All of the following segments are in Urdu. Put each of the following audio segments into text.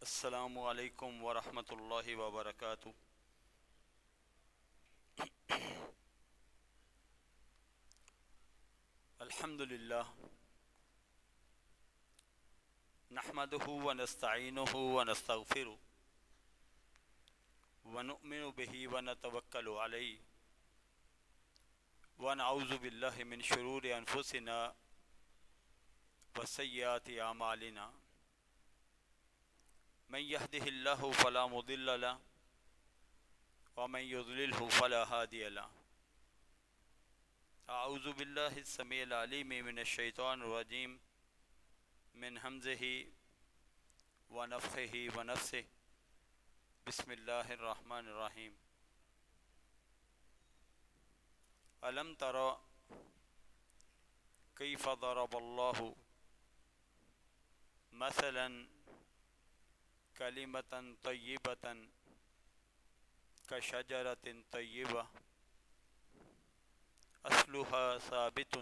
السلام علیکم ورحمۃ اللہ وبرکاتہ۔ الحمد للہ نحمده ونستعینه ونستغفره ونؤمن به ونتوکل علیہ ونعوذ باللہ من شرور انفسنا وسیئات اعمالنا من يهده الله فلا مضل له ومن يضلله فلا هادي له۔ اعوذ باللہ السمیع العلیم من الشیطان الرجیم من حمزه ونفخه ونفثه بسم اللہ الرحمن الرحیم۔ الم تر کیف ضرب اللہ مثلا کلمۃ طیبۃ کشجرۃ طیبہ اصلها ثابت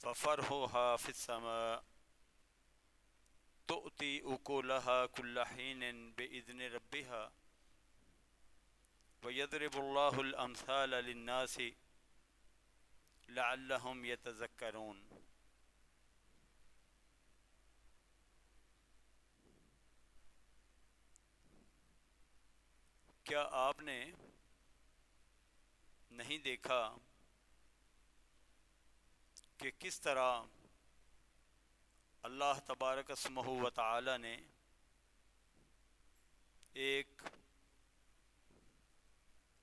ففرعها في السماء تؤتي أكلها كل حين بإذن ربها ويضرب الله الأمثال للناس لعلهم يتذكرون۔ کیا آپ نے نہیں دیکھا کہ کس طرح اللہ تبارک اسمہ و تعالی نے ایک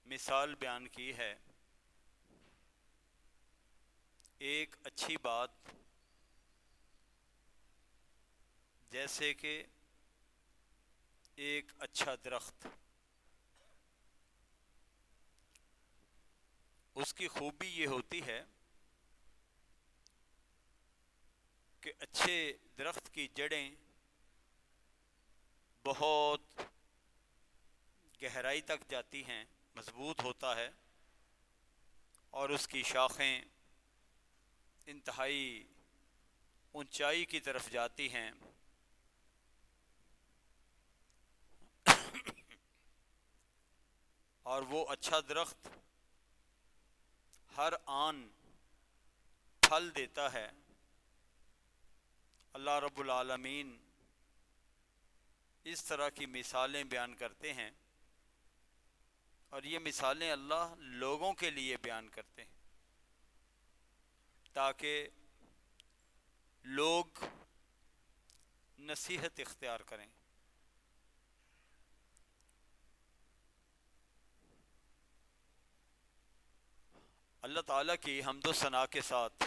مثال بیان کی ہے، ایک اچھی بات جیسے کہ ایک اچھا درخت، اس کی خوبی یہ ہوتی ہے کہ اچھے درخت کی جڑیں بہت گہرائی تک جاتی ہیں، مضبوط ہوتا ہے، اور اس کی شاخیں انتہائی اونچائی کی طرف جاتی ہیں، اور وہ اچھا درخت ہر آن پھل دیتا ہے۔ اللہ رب العالمین اس طرح کی مثالیں بیان کرتے ہیں، اور یہ مثالیں اللہ لوگوں کے لیے بیان کرتے ہیں تاکہ لوگ نصیحت اختیار کریں۔ اللہ تعالیٰ کی حمد و ثنا کے ساتھ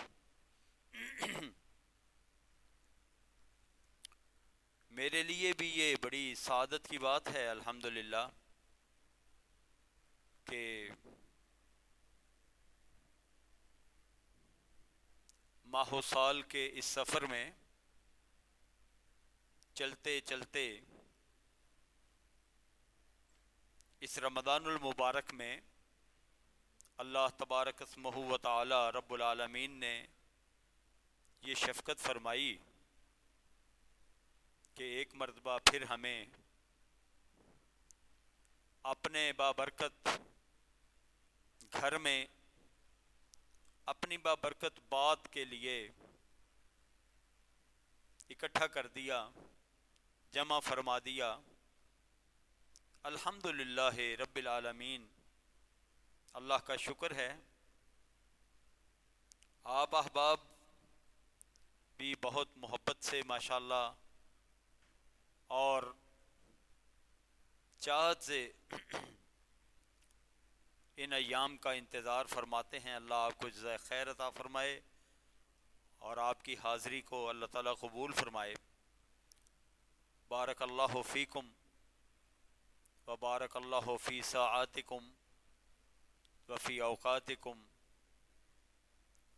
میرے لیے بھی یہ بڑی سعادت کی بات ہے الحمدللہ کہ ماہ و سال کے اس سفر میں چلتے چلتے اس رمضان المبارک میں اللہ تبارک اسمہ و تعالی رب العالمین نے یہ شفقت فرمائی کہ ایک مرتبہ پھر ہمیں اپنے بابرکت گھر میں اپنی بابرکت بات کے لیے اکٹھا کر دیا، جمع فرما دیا۔ الحمدللہ رب العالمین، اللہ کا شکر ہے۔ آپ احباب بھی بہت محبت سے ماشاءاللہ اور چاہت سے ان ایام کا انتظار فرماتے ہیں۔ اللہ آپ کو جزائے خیر عطا فرمائے اور آپ کی حاضری کو اللہ تعالیٰ قبول فرمائے۔ بارک اللہ فیکم وبارک اللہ فی ساعاتکم وفی اوقاتکم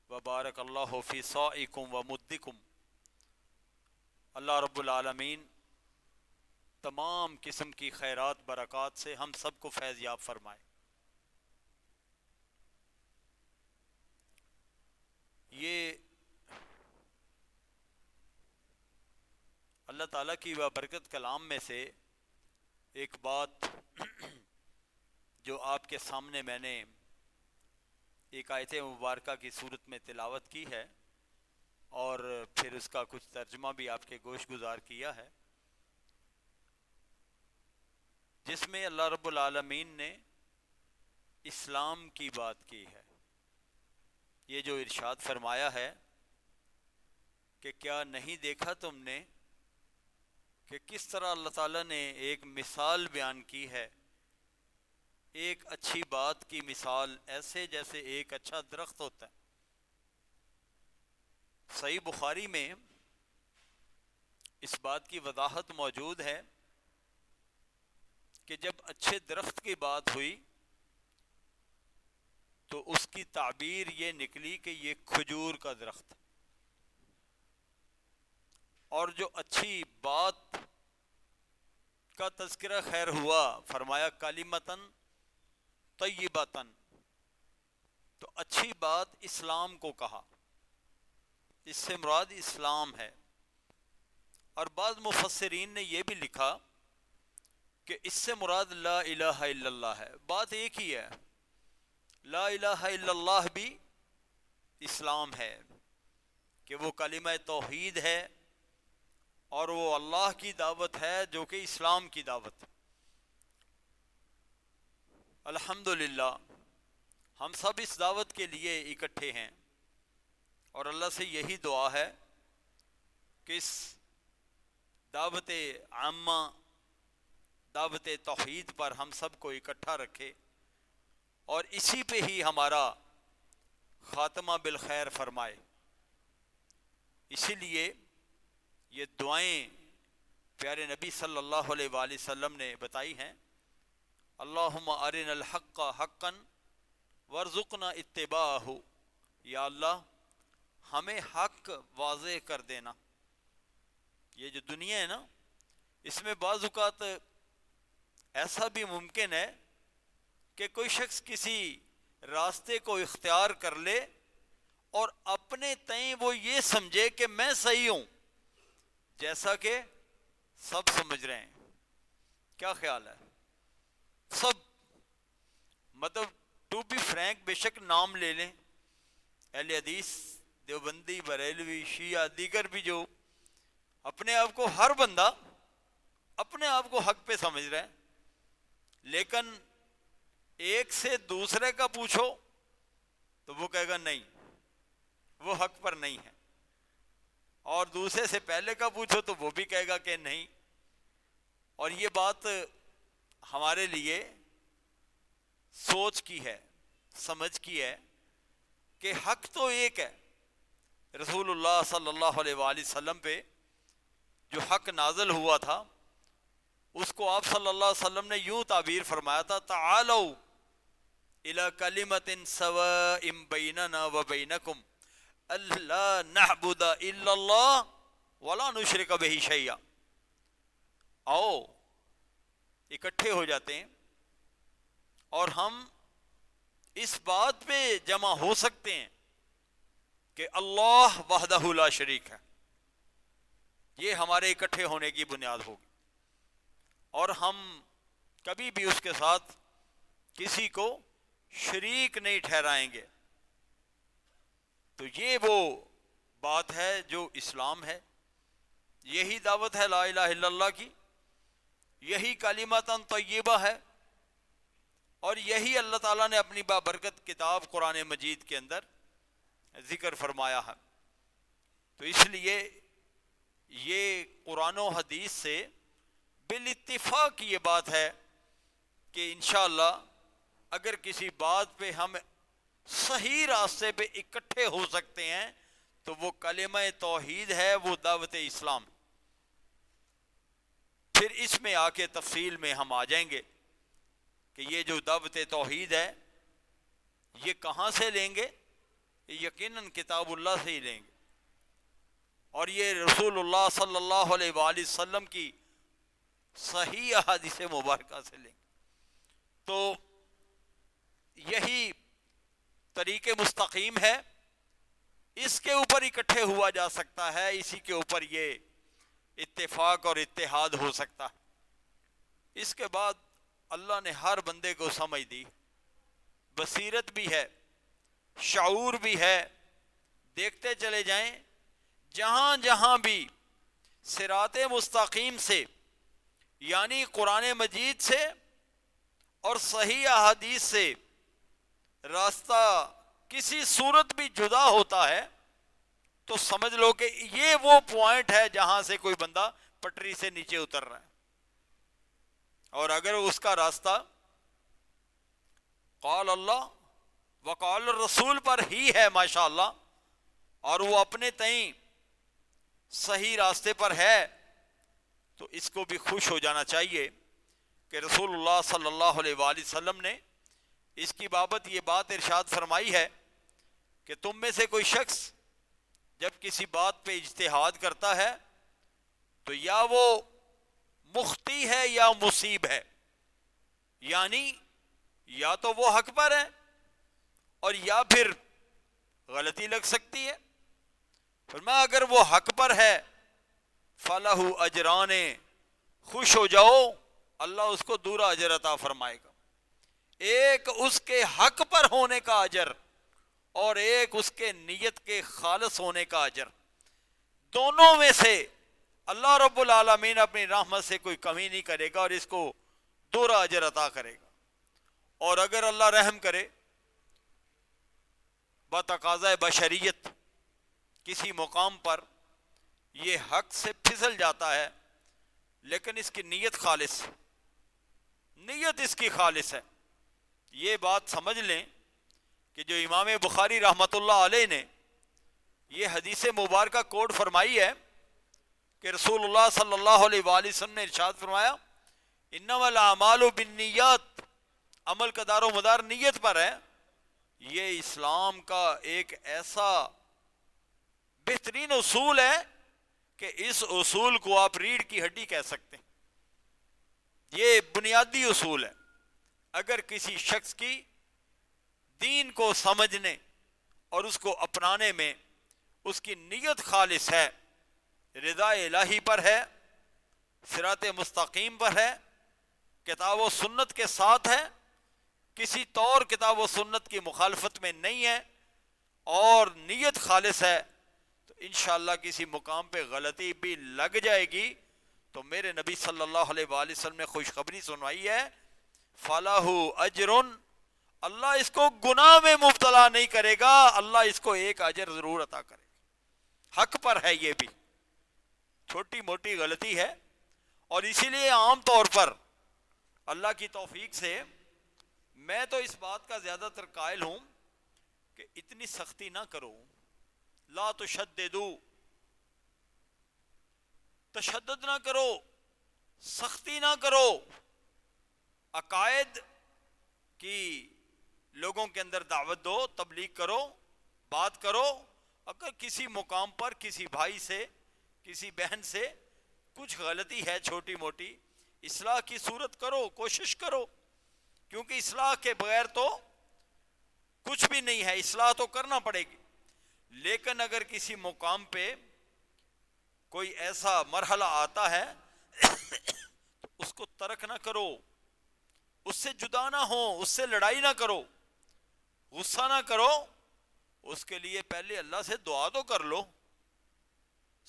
وبارک اللہ فی صاعکم ومدکم۔ اللہ رب العالمین تمام قسم کی خیرات برکات سے ہم سب کو فیض یاب فرمائے۔ یہ اللہ اللہ تعالیٰ کی بابرکت کلام میں سے ایک بات جو آپ کے سامنے میں نے ایک آیت مبارکہ کی صورت میں تلاوت کی ہے اور پھر اس کا کچھ ترجمہ بھی آپ کے گوش گزار کیا ہے، جس میں اللہ رب العالمین نے اسلام کی بات کی ہے۔ یہ جو ارشاد فرمایا ہے کہ کیا نہیں دیکھا تم نے کہ کس طرح اللہ تعالیٰ نے ایک مثال بیان کی ہے، ایک اچھی بات کی مثال ایسے جیسے ایک اچھا درخت ہوتا ہے۔ صحیح بخاری میں اس بات کی وضاحت موجود ہے کہ جب اچھے درخت کی بات ہوئی تو اس کی تعبیر یہ نکلی کہ یہ کھجور کا درخت، اور جو اچھی بات کا تذکرہ خیر ہوا فرمایا کلمتن طیبتن، تو اچھی بات اسلام کو کہا، اس سے مراد اسلام ہے۔ اور بعض مفسرین نے یہ بھی لکھا کہ اس سے مراد لا الہ الا اللہ ہے، بات ایک ہی ہے، لا الہ الا اللہ بھی اسلام ہے کہ وہ کلمہ توحید ہے اور وہ اللہ کی دعوت ہے جو کہ اسلام کی دعوت۔ الحمدللہ ہم سب اس دعوت کے لیے اکٹھے ہیں اور اللہ سے یہی دعا ہے کہ اس دعوت عامہ، دعوت توحید پر ہم سب کو اکٹھا رکھے اور اسی پہ ہی ہمارا خاتمہ بالخیر فرمائے۔ اسی لیے یہ دعائیں پیارے نبی صلی اللہ علیہ وآلہ وسلم نے بتائی ہیں، اللہم ارنا الحق حقا وارزقنا اتباعہ، یا اللہ ہمیں حق واضح کر دینا۔ یہ جو دنیا ہے نا، اس میں بعض اوقات ایسا بھی ممکن ہے کہ کوئی شخص کسی راستے کو اختیار کر لے اور اپنے تئیں وہ یہ سمجھے کہ میں صحیح ہوں، جیسا کہ سب سمجھ رہے ہیں۔ کیا خیال ہے؟ سب، مطلب ٹو بی فرینک، بے شک نام لے لیں، اہل حدیث، دیوبندی، بریلوی، شیعہ، دیگر بھی جو اپنے آپ کو، ہر بندہ اپنے آپ کو حق پہ سمجھ رہا ہے، لیکن ایک سے دوسرے کا پوچھو تو وہ کہے گا نہیں، وہ حق پر نہیں ہے، اور دوسرے سے پہلے کا پوچھو تو وہ بھی کہے گا کہ نہیں۔ اور یہ بات ہمارے لیے سوچ کی ہے، سمجھ کی ہے کہ حق تو ایک ہے۔ رسول اللہ صلی اللہ علیہ وآلہ وسلم پہ جو حق نازل ہوا تھا اس کو آپ صلی اللہ علیہ وسلم نے یوں تعبیر فرمایا تھا، تعالوا الی کلمۃ سواء بیننا وبینکم الا نعبد الا اللہ ولا نشرک بہ شیئا۔ آؤ اکٹھے ہو جاتے ہیں اور ہم اس بات پہ جمع ہو سکتے ہیں کہ اللہ وحدہ لا شریک ہے، یہ ہمارے اکٹھے ہونے کی بنیاد ہوگی، اور ہم کبھی بھی اس کے ساتھ کسی کو شریک نہیں ٹھہرائیں گے۔ تو یہ وہ بات ہے جو اسلام ہے، یہی دعوت ہے لا الہ الا اللہ کی، یہی کلمۃ طیبہ ہے، اور یہی اللہ تعالیٰ نے اپنی بابرکت کتاب قرآن مجید کے اندر ذکر فرمایا ہے۔ تو اس لیے یہ قرآن و حدیث سے بالاتفاق یہ بات ہے کہ انشاءاللہ اگر کسی بات پہ ہم صحیح راستے پہ اکٹھے ہو سکتے ہیں تو وہ کلمہ توحید ہے، وہ دعوت اسلام۔ پھر اس میں آ کے تفصیل میں ہم آ جائیں گے کہ یہ جو دعوت توحید ہے یہ کہاں سے لیں گے؟ یقیناً کتاب اللہ سے ہی لیں گے، اور یہ رسول اللہ صلی اللہ علیہ وآلہ وسلم کی صحیح احادیث مبارکہ سے لیں گے۔ تو یہی طریق مستقیم ہے، اس کے اوپر اکٹھے ہوا جا سکتا ہے، اسی کے اوپر یہ اتفاق اور اتحاد ہو سکتا ہے۔ اس کے بعد اللہ نے ہر بندے کو سمجھ دی، بصیرت بھی ہے، شعور بھی ہے۔ دیکھتے چلے جائیں، جہاں جہاں بھی صراط مستقیم سے یعنی قرآن مجید سے اور صحیح احادیث سے راستہ کسی صورت بھی جدا ہوتا ہے تو سمجھ لو کہ یہ وہ پوائنٹ ہے جہاں سے کوئی بندہ پٹری سے نیچے اتر رہا ہے۔ اور اگر اس کا راستہ قال اللہ وقال الرسول پر ہی ہے ماشاءاللہ، اور وہ اپنے تئیں صحیح راستے پر ہے، تو اس کو بھی خوش ہو جانا چاہیے کہ رسول اللہ صلی اللہ علیہ وآلہ وسلم نے اس کی بابت یہ بات ارشاد فرمائی ہے کہ تم میں سے کوئی شخص جب کسی بات پہ اجتہاد کرتا ہے تو یا وہ مخطی ہے یا مصیب ہے، یعنی یا تو وہ حق پر ہے اور یا پھر غلطی لگ سکتی ہے۔ فرمایا اگر وہ حق پر ہے فَلَهُ أَجْرَانِ، خوش ہو جاؤ، اللہ اس کو دوسرا اجر عطا فرمائے گا، ایک اس کے حق پر ہونے کا اجر اور ایک اس کے نیت کے خالص ہونے کا اجر، دونوں میں سے اللہ رب العالمین اپنی رحمت سے کوئی کمی نہیں کرے گا اور اس کو دوسرا اجر عطا کرے گا۔ اور اگر اللہ رحم کرے بتقاضۂ بشریت کسی مقام پر یہ حق سے پھسل جاتا ہے لیکن اس کی نیت خالص، نیت اس کی خالص ہے، یہ بات سمجھ لیں کہ جو امام بخاری رحمۃ اللہ علیہ نے یہ حدیث مبارکہ کوٹ فرمائی ہے کہ رسول اللہ صلی اللہ علیہ وآلہ وسلم نے ارشاد فرمایا انما الاعمال بالنیات، عمل کا دار و مدار نیت پر ہے۔ یہ اسلام کا ایک ایسا بہترین اصول ہے کہ اس اصول کو آپ ریڑھ کی ہڈی کہہ سکتے ہیں، یہ بنیادی اصول ہے۔ اگر کسی شخص کی دین کو سمجھنے اور اس کو اپنانے میں اس کی نیت خالص ہے، رضا الہی پر ہے، صراط مستقیم پر ہے، کتاب و سنت کے ساتھ ہے، کسی طور کتاب و سنت کی مخالفت میں نہیں ہے اور نیت خالص ہے، تو انشاءاللہ کسی مقام پہ غلطی بھی لگ جائے گی تو میرے نبی صلی اللہ علیہ وآلہ وسلم نے خوشخبری سنوائی ہے فَلَهُ أَجْرٌ، اللہ اس کو گناہ میں مبتلا نہیں کرے گا، اللہ اس کو ایک اجر ضرور عطا کرے گا، حق پر ہے، یہ بھی چھوٹی موٹی غلطی ہے۔ اور اسی لیے عام طور پر اللہ کی توفیق سے میں تو اس بات کا زیادہ تر قائل ہوں کہ اتنی سختی نہ کرو، لا تشددو، تشدد نہ کرو، سختی نہ کرو، عقائد کی لوگوں کے اندر دعوت دو، تبلیغ کرو، بات کرو، اگر کسی مقام پر کسی بھائی سے کسی بہن سے کچھ غلطی ہے چھوٹی موٹی، اصلاح کی صورت کرو، کوشش کرو، کیونکہ اصلاح کے بغیر تو کچھ بھی نہیں ہے، اصلاح تو کرنا پڑے گی۔ لیکن اگر کسی مقام پہ کوئی ایسا مرحلہ آتا ہے تو اس کو ترک نہ کرو، اس سے جدا نہ ہو، اس سے لڑائی نہ کرو، غصہ نہ کرو، اس کے لیے پہلے اللہ سے دعا تو کر لو۔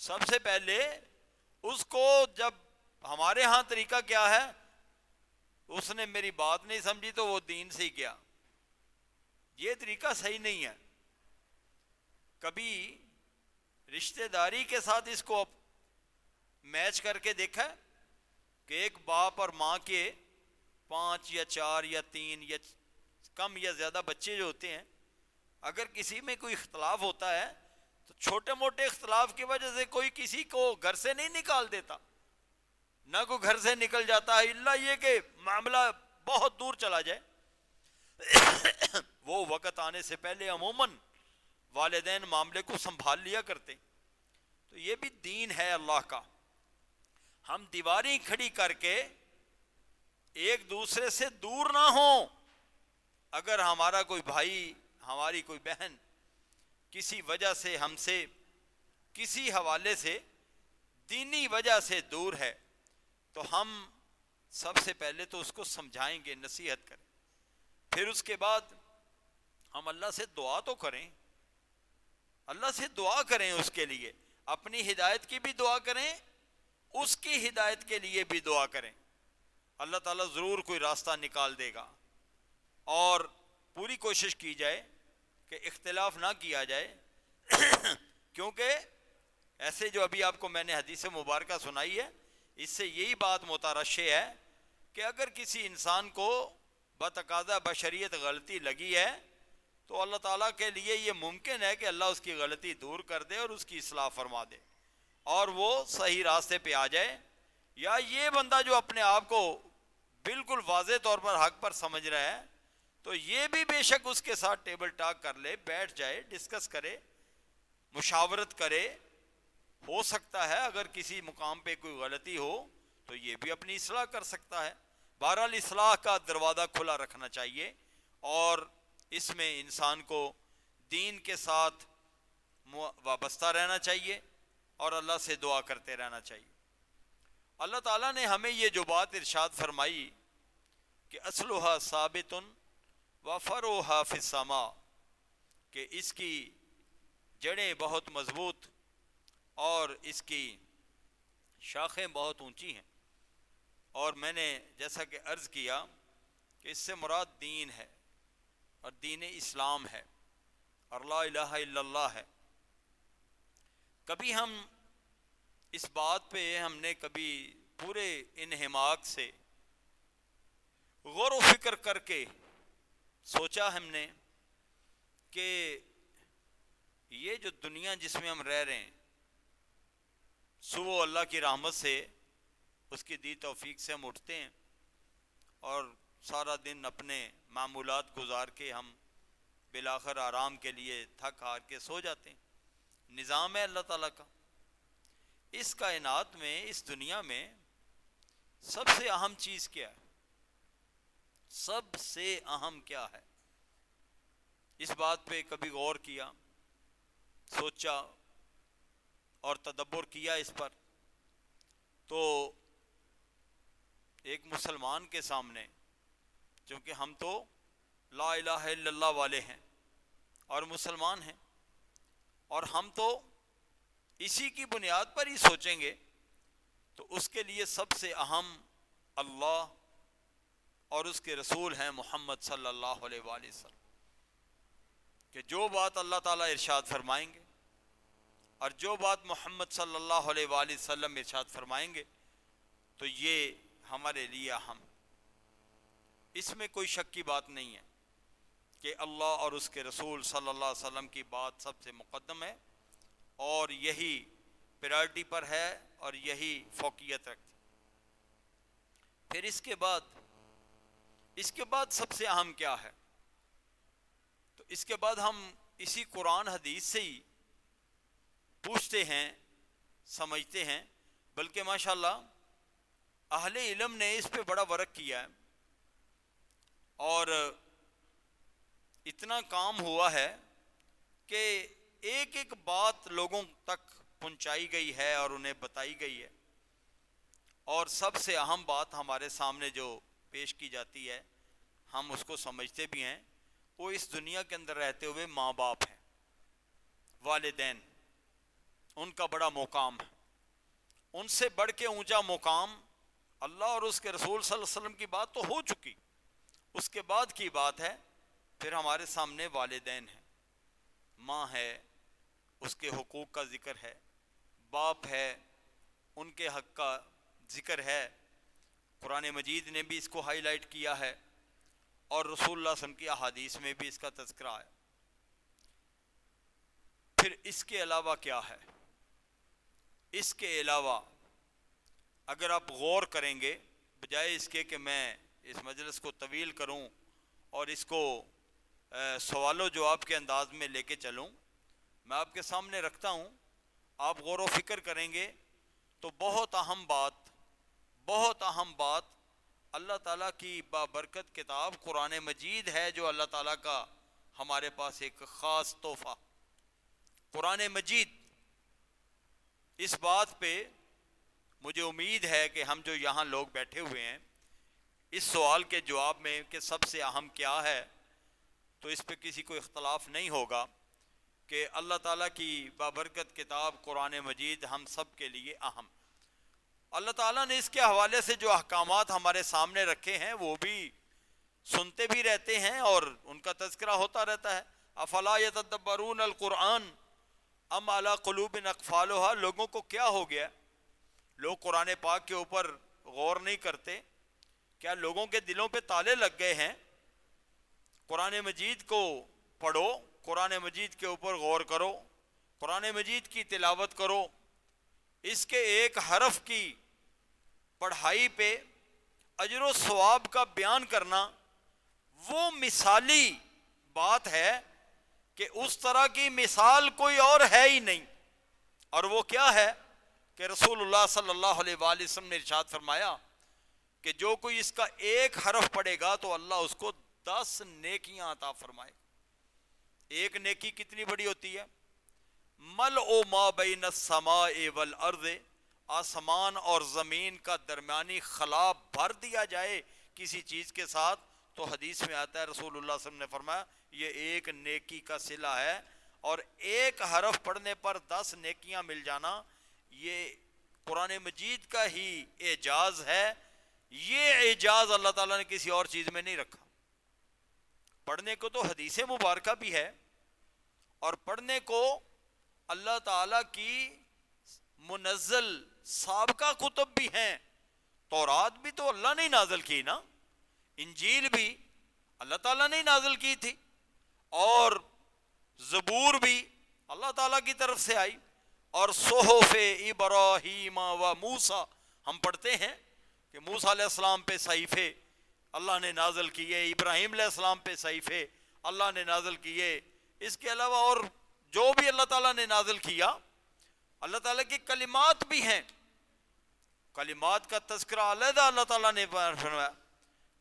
سب سے پہلے اس کو، جب ہمارے ہاں طریقہ کیا ہے، اس نے میری بات نہیں سمجھی تو وہ دین سے ہی گیا، یہ طریقہ صحیح نہیں ہے۔ کبھی رشتہ داری کے ساتھ اس کو میچ کر کے دیکھا کہ ایک باپ اور ماں کے 5 یا 4 یا 3 یا کم یا زیادہ بچے جو ہوتے ہیں، اگر کسی میں کوئی اختلاف ہوتا ہے تو چھوٹے موٹے اختلاف کی وجہ سے کوئی کسی کو گھر سے نہیں نکال دیتا، نہ کوئی گھر سے نکل جاتا ہے، الا یہ کہ معاملہ بہت دور چلا جائے۔ وہ وقت آنے سے پہلے عموماً والدین معاملے کو سنبھال لیا کرتے، تو یہ بھی دین ہے اللہ کا۔ ہم دیواریں کھڑی کر کے ایک دوسرے سے دور نہ ہوں۔ اگر ہمارا کوئی بھائی، ہماری کوئی بہن کسی وجہ سے ہم سے کسی حوالے سے دینی وجہ سے دور ہے تو ہم سب سے پہلے تو اس کو سمجھائیں گے، نصیحت کریں، پھر اس کے بعد ہم اللہ سے دعا تو کریں، اللہ سے دعا کریں اس کے لیے، اپنی ہدایت کی بھی دعا کریں، اس کی ہدایت کے لیے بھی دعا کریں، اللہ تعالیٰ ضرور کوئی راستہ نکال دے گا۔ اور پوری کوشش کی جائے کہ اختلاف نہ کیا جائے کیونکہ ایسے جو ابھی آپ کو میں نے حدیث مبارکہ سنائی ہے، اس سے یہی بات مترشح ہے کہ اگر کسی انسان کو بتقاضا بشریت غلطی لگی ہے تو اللہ تعالیٰ کے لیے یہ ممکن ہے کہ اللہ اس کی غلطی دور کر دے اور اس کی اصلاح فرما دے اور وہ صحیح راستے پہ آ جائے، یا یہ بندہ جو اپنے آپ کو بالکل واضح طور پر حق پر سمجھ رہا ہے تو یہ بھی بے شک اس کے ساتھ ٹیبل ٹاک کر لے، بیٹھ جائے، ڈسکس کرے، مشاورت کرے، ہو سکتا ہے اگر کسی مقام پہ کوئی غلطی ہو تو یہ بھی اپنی اصلاح کر سکتا ہے۔ بہرحال اصلاح کا دروازہ کھلا رکھنا چاہیے اور اس میں انسان کو دین کے ساتھ وابستہ رہنا چاہیے اور اللہ سے دعا کرتے رہنا چاہیے۔ اللہ تعالیٰ نے ہمیں یہ جو بات ارشاد فرمائی کہ اصلها ثابت وفرعها فی السماء، کہ اس کی جڑیں بہت مضبوط اور اس کی شاخیں بہت اونچی ہیں، اور میں نے جیسا کہ عرض کیا کہ اس سے مراد دین ہے اور دین اسلام ہے اور لا الہ الا اللہ ہے۔ کبھی ہم اس بات پہ ہم نے کبھی پورے انہماک سے غور و فکر کر کے سوچا ہم نے کہ یہ جو دنیا جس میں ہم رہ رہے ہیں، صبح اللہ کی رحمت سے، اس کی دی توفیق سے ہم اٹھتے ہیں اور سارا دن اپنے معمولات گزار کے ہم بالآخر آرام کے لیے تھک ہار کے سو جاتے ہیں۔ نظام ہے اللہ تعالیٰ کا۔ اس کائنات میں، اس دنیا میں سب سے اہم چیز کیا ہے؟ سب سے اہم کیا ہے؟ اس بات پہ کبھی غور کیا، سوچا اور تدبر کیا اس پر، تو ایک مسلمان کے سامنے، چونکہ ہم تو لا الہ الا اللہ والے ہیں اور مسلمان ہیں، اور ہم تو اسی کی بنیاد پر ہی سوچیں گے، تو اس کے لیے سب سے اہم اللہ اور اس کے رسول ہیں محمد صلی اللہ علیہ وآلہ وسلم، کہ جو بات اللہ تعالیٰ ارشاد فرمائیں گے اور جو بات محمد صلی اللہ علیہ وآلہ وسلم ارشاد فرمائیں گے تو یہ ہمارے لیے اہم، اس میں کوئی شک کی بات نہیں ہے کہ اللہ اور اس کے رسول صلی اللہ علیہ وسلم کی بات سب سے مقدم ہے اور یہی پرائرٹی پر ہے اور یہی فوقیت رکھتی۔ پھر اس کے بعد سب سے اہم کیا ہے؟ تو اس کے بعد ہم اسی قرآن حدیث سے ہی پوچھتے ہیں، سمجھتے ہیں، بلکہ ماشاءاللہ اہل علم نے اس پہ بڑا ورک کیا ہے اور اتنا کام ہوا ہے کہ ایک ایک بات لوگوں تک پہنچائی گئی ہے اور انہیں بتائی گئی ہے، اور سب سے اہم بات ہمارے سامنے جو پیش کی جاتی ہے ہم اس کو سمجھتے بھی ہیں، وہ اس دنیا کے اندر رہتے ہوئے ماں باپ ہیں، والدین، ان کا بڑا مقام ہے، ان سے بڑھ کے اونچا مقام اللہ اور اس کے رسول صلی اللہ علیہ وسلم کی بات تو ہو چکی، اس کے بعد کی بات ہے پھر ہمارے سامنے والدین ہیں، ماں ہے، اس کے حقوق کا ذکر ہے، باپ ہے، ان کے حق کا ذکر ہے، قرآن مجید نے بھی اس کو ہائی لائٹ کیا ہے اور رسول اللہ صلی اللہ علیہ وسلم کی احادیث میں بھی اس کا تذکرہ ہے۔ پھر اس کے علاوہ کیا ہے؟ اس کے علاوہ اگر آپ غور کریں گے، بجائے اس کے کہ میں اس مجلس کو طویل کروں اور اس کو سوال و جواب کے انداز میں لے کے چلوں، میں آپ کے سامنے رکھتا ہوں، آپ غور و فکر کریں گے تو بہت اہم بات اللہ تعالیٰ کی بابرکت کتاب قرآن مجید ہے، جو اللہ تعالیٰ کا ہمارے پاس ایک خاص تحفہ قرآن مجید۔ اس بات پہ مجھے امید ہے کہ ہم جو یہاں لوگ بیٹھے ہوئے ہیں اس سوال کے جواب میں کہ سب سے اہم کیا ہے، تو اس پہ کسی کو اختلاف نہیں ہوگا کہ اللہ تعالیٰ کی بابرکت کتاب قرآن مجید ہم سب کے لیے اہم۔ اللہ تعالیٰ نے اس کے حوالے سے جو احکامات ہمارے سامنے رکھے ہیں وہ بھی سنتے بھی رہتے ہیں اور ان کا تذکرہ ہوتا رہتا ہے۔ افلا یتدبرون القرآن ام علی قلوب اقفالها، لوگوں کو کیا ہو گیا، لوگ قرآن پاک کے اوپر غور نہیں کرتے؟ کیا لوگوں کے دلوں پہ تالے لگ گئے ہیں؟ قرآن مجید کو پڑھو، قرآن مجید کے اوپر غور کرو، قرآن مجید کی تلاوت کرو، اس کے ایک حرف کی پڑھائی پہ اجر و ثواب کا بیان کرنا وہ مثالی بات ہے کہ اس طرح کی مثال کوئی اور ہے ہی نہیں۔ اور وہ کیا ہے کہ رسول اللہ صلی اللہ علیہ وآلہ وسلم نے ارشاد فرمایا کہ جو کوئی اس کا ایک حرف پڑھے گا تو اللہ اس کو 10 نیکیاں عطا فرمائے۔ ایک نیکی کتنی بڑی ہوتی ہے؟ ملء ما بین السماء والارض، آسمان اور زمین کا درمیانی خلا بھر دیا جائے کسی چیز کے ساتھ، تو حدیث میں آتا ہے رسول اللہ صلی اللہ علیہ وسلم نے فرمایا یہ ایک نیکی کا صلہ ہے۔ اور ایک حرف پڑھنے پر 10 نیکیاں مل جانا یہ قرآن مجید کا ہی اعجاز ہے۔ یہ اعجاز اللہ تعالیٰ نے کسی اور چیز میں نہیں رکھا۔ پڑھنے کو تو حدیث مبارکہ بھی ہے، اور پڑھنے کو اللہ تعالیٰ کی منزل سابقہ کتب بھی ہیں۔ تورات بھی تو اللہ نے ہی نازل کی نا، انجیل بھی اللہ تعالیٰ نے ہی نازل کی تھی، اور زبور بھی اللہ تعالیٰ کی طرف سے آئی، اور صحف ابراہیم و موسیٰ ہم پڑھتے ہیں کہ موسیٰ علیہ السلام پہ صحیفے اللہ نے نازل کیے، ابراہیم علیہ السلام پہ صحیفے اللہ نے نازل کیے۔ اس کے علاوہ اور جو بھی اللہ تعالیٰ نے نازل کیا، اللہ تعالیٰ کی کلمات بھی ہیں، کلمات کا تذکرہ علیحدہ اللہ تعالیٰ نے فرمایا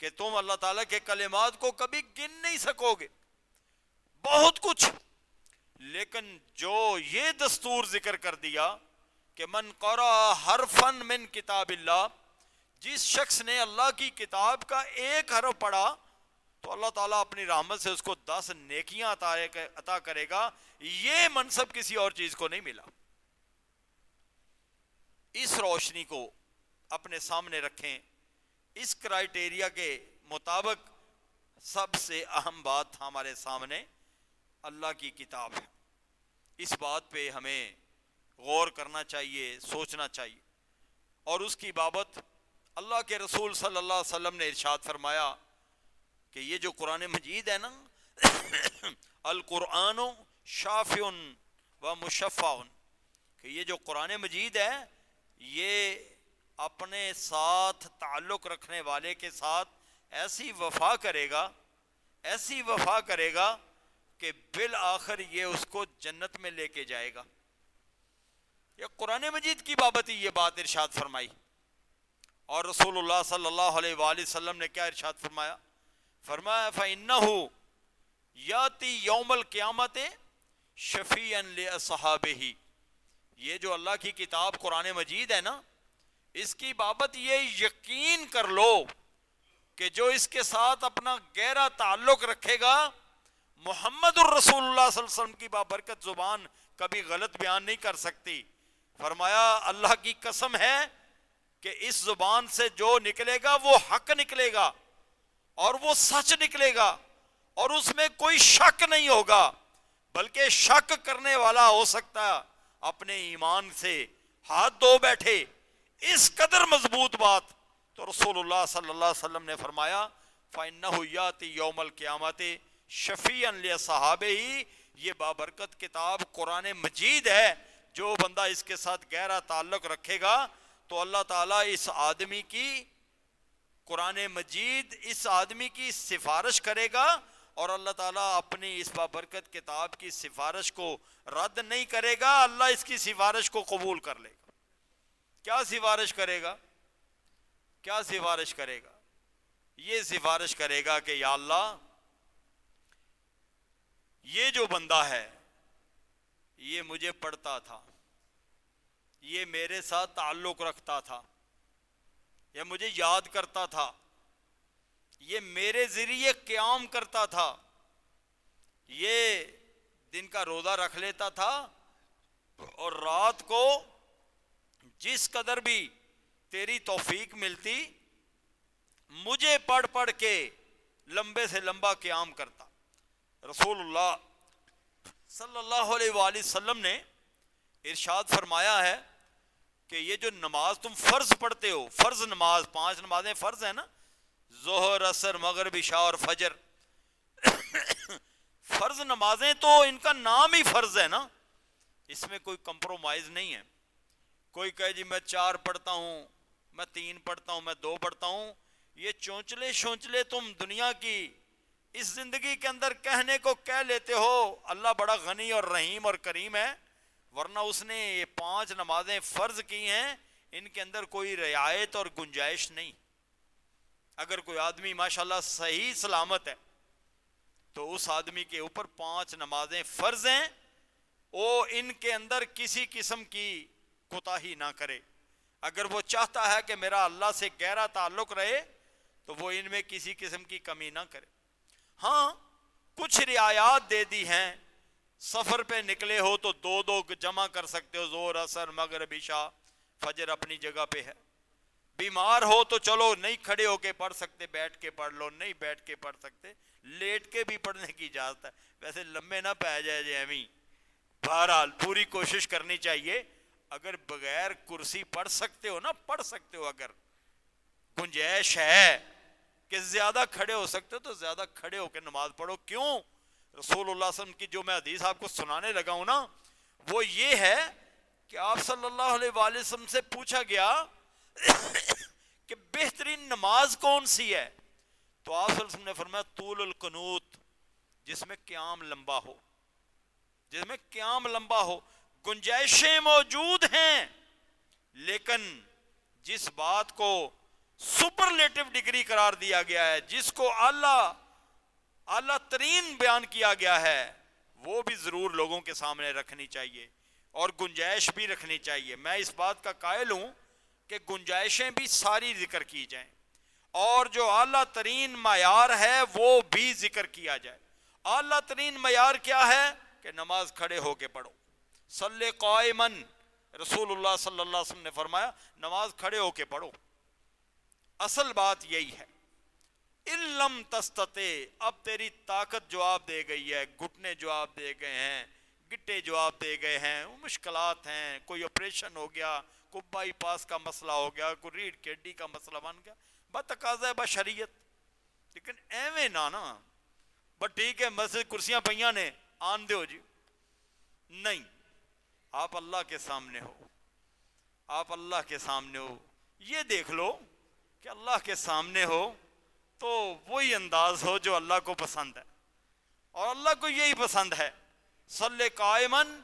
کہ تم اللہ تعالیٰ کے کلمات کو کبھی گن نہیں سکو گے، بہت کچھ۔ لیکن جو یہ دستور ذکر کر دیا کہ من قرأ حرفا من کتاب اللہ، جس شخص نے اللہ کی کتاب کا ایک حرف پڑھا تو اللہ تعالیٰ اپنی رحمت سے اس کو 10 نیکیاں عطا کرے گا۔ یہ منصب کسی اور چیز کو نہیں ملا۔ اس روشنی کو اپنے سامنے رکھیں، اس کرائیٹیریا کے مطابق سب سے اہم بات ہمارے سامنے اللہ کی کتاب ہے۔ اس بات پہ ہمیں غور کرنا چاہیے، سوچنا چاہیے، اور اس کی بابت اللہ کے رسول صلی اللہ علیہ وسلم نے ارشاد فرمایا کہ یہ جو قرآن مجید ہے نا القرآن شافع و مشفع، کہ یہ جو قرآن مجید ہے یہ اپنے ساتھ تعلق رکھنے والے کے ساتھ ایسی وفا کرے گا، ایسی وفا کرے گا کہ بالآخر یہ اس کو جنت میں لے کے جائے گا۔ یہ قرآن مجید کی بابت ہی یہ بات ارشاد فرمائی۔ اور رسول اللہ صلی اللہ علیہ وآلہ وسلم نے کیا ارشاد فرمایا؟ فرمایا فَإِنَّهُ یاتی یوم القیامت شفیعا لأصحابہ، یہ جو اللہ کی کتاب قرآن مجید ہے نا، اس کی بابت یہ یقین کر لو کہ جو اس کے ساتھ اپنا گہرا تعلق رکھے گا، محمد الرسول اللہ صلی اللہ علیہ وسلم کی بابرکت زبان کبھی غلط بیان نہیں کر سکتی۔ فرمایا اللہ کی قسم ہے کہ اس زبان سے جو نکلے گا وہ حق نکلے گا، اور وہ سچ نکلے گا، اور اس میں کوئی شک نہیں ہوگا، بلکہ شک کرنے والا ہو سکتا ہے اپنے ایمان سے ہاتھ دھو بیٹھے۔ اس قدر مضبوط بات تو رسول اللہ صلی اللہ علیہ وسلم نے فرمایا فَإِنَّهُ يَأْتِي يَوْمَ الْقِيَامَةِ شَفِيعًا لِأَصْحَابِهِ، یہ بابرکت کتاب قرآن مجید ہے، جو بندہ اس کے ساتھ گہرا تعلق رکھے گا تو اللہ تعالیٰ اس آدمی کی، قرآن مجید اس آدمی کی سفارش کرے گا، اور اللہ تعالیٰ اپنی اس بابرکت کتاب کی سفارش کو رد نہیں کرے گا، اللہ اس کی سفارش کو قبول کر لے گا۔ کیا سفارش کرے گا؟ کیا سفارش کرے گا؟ یہ سفارش کرے گا کہ یا اللہ یہ جو بندہ ہے یہ مجھے پڑھتا تھا، یہ میرے ساتھ تعلق رکھتا تھا، یہ مجھے یاد کرتا تھا، یہ میرے ذریعے قیام کرتا تھا، یہ دن کا روزہ رکھ لیتا تھا، اور رات کو جس قدر بھی تیری توفیق ملتی مجھے پڑھ پڑھ کے لمبے سے لمبا قیام کرتا۔ رسول اللہ صلی اللہ علیہ وآلہ وسلم نے ارشاد فرمایا ہے کہ یہ جو نماز تم فرض پڑھتے ہو، فرض نماز، 5 نمازیں فرض ہیں نا، ظہر، عصر، مغرب، عشاء اور فجر، فرض نمازیں تو ان کا نام ہی فرض ہے نا، اس میں کوئی کمپرومائز نہیں ہے۔ کوئی کہے جی میں 4 پڑھتا ہوں، میں 3 پڑھتا ہوں، میں 2 پڑھتا ہوں، یہ چونچلے شونچلے تم دنیا کی اس زندگی کے اندر کہنے کو کہہ لیتے ہو۔ اللہ بڑا غنی اور رحیم اور کریم ہے، ورنہ اس نے یہ 5 نمازیں فرض کی ہیں، ان کے اندر کوئی رعایت اور گنجائش نہیں۔ اگر کوئی آدمی ماشاءاللہ صحیح سلامت ہے تو اس آدمی کے اوپر 5 نمازیں فرض ہیں، وہ ان کے اندر کسی قسم کی کوتاہی نہ کرے۔ اگر وہ چاہتا ہے کہ میرا اللہ سے گہرا تعلق رہے تو وہ ان میں کسی قسم کی کمی نہ کرے۔ ہاں کچھ رعایات دے دی ہیں، سفر پہ نکلے ہو تو 2 جمع کر سکتے ہو، ظہر، عصر، مغرب، عشاء، فجر اپنی جگہ پہ ہے۔ بیمار ہو تو چلو نہیں کھڑے ہو کے پڑھ سکتے، بیٹھ کے پڑھ لو، نہیں بیٹھ کے پڑھ سکتے، لیٹ کے بھی پڑھنے کی اجازت ہے، ویسے لمبے نہ پہ جائے جیمی۔ بہرحال پوری کوشش کرنی چاہیے، اگر بغیر کرسی پڑھ سکتے ہو نا، پڑھ سکتے ہو، اگر گنجائش ہے کہ زیادہ کھڑے ہو سکتے ہو تو زیادہ کھڑے ہو کے نماز پڑھو۔ کیوں؟ رسول اللہ صلی اللہ علیہ وسلم کی جو میں حدیث آپ کو سنانے لگا ہوں نا، وہ یہ ہے کہ آپ صلی اللہ علیہ وآلہ وسلم سے پوچھا گیا کہ بہترین نماز کون سی ہے، تو آپ صلی اللہ علیہ وسلم نے فرمایا طول القنوت، جس میں قیام لمبا ہو، جس میں قیام لمبا ہو۔ گنجائشیں موجود ہیں، لیکن جس بات کو سپرلیٹو ڈگری قرار دیا گیا ہے، جس کو اعلیٰ ترین بیان کیا گیا ہے، وہ بھی ضرور لوگوں کے سامنے رکھنی چاہیے، اور گنجائش بھی رکھنی چاہیے۔ میں اس بات کا قائل ہوں کہ گنجائشیں بھی ساری ذکر کی جائیں، اور جو اعلیٰ ترین معیار ہے وہ بھی ذکر کیا جائے۔ اعلیٰ ترین معیار کیا ہے؟ کہ نماز کھڑے ہو کے پڑھو، صلی قائمن، رسول اللہ صلی اللہ علیہ وسلم نے فرمایا نماز کھڑے ہو کے پڑھو۔ اصل بات یہی ہے۔ ان لم تستطع، اب تیری طاقت جواب دے گئی ہے، گھٹنے جواب دے گئے ہیں، گٹے جواب دے گئے ہیں، مشکلات ہیں، کوئی آپریشن ہو گیا، کوئی بائی پاس کا مسئلہ ہو گیا، کوئی ریڑھ کی ہڈی کا مسئلہ بن گیا، بتقاضا بشریت۔ لیکن ایویں نا بس ٹھیک ہے مسجد کرسیاں پہیاں نے آن دو جی، نہیں، آپ اللہ کے سامنے ہو، آپ اللہ کے سامنے ہو، یہ دیکھ لو کہ اللہ کے سامنے ہو تو وہی انداز ہو جو اللہ کو پسند ہے، اور اللہ کو یہی پسند ہے۔ صلی قائمن،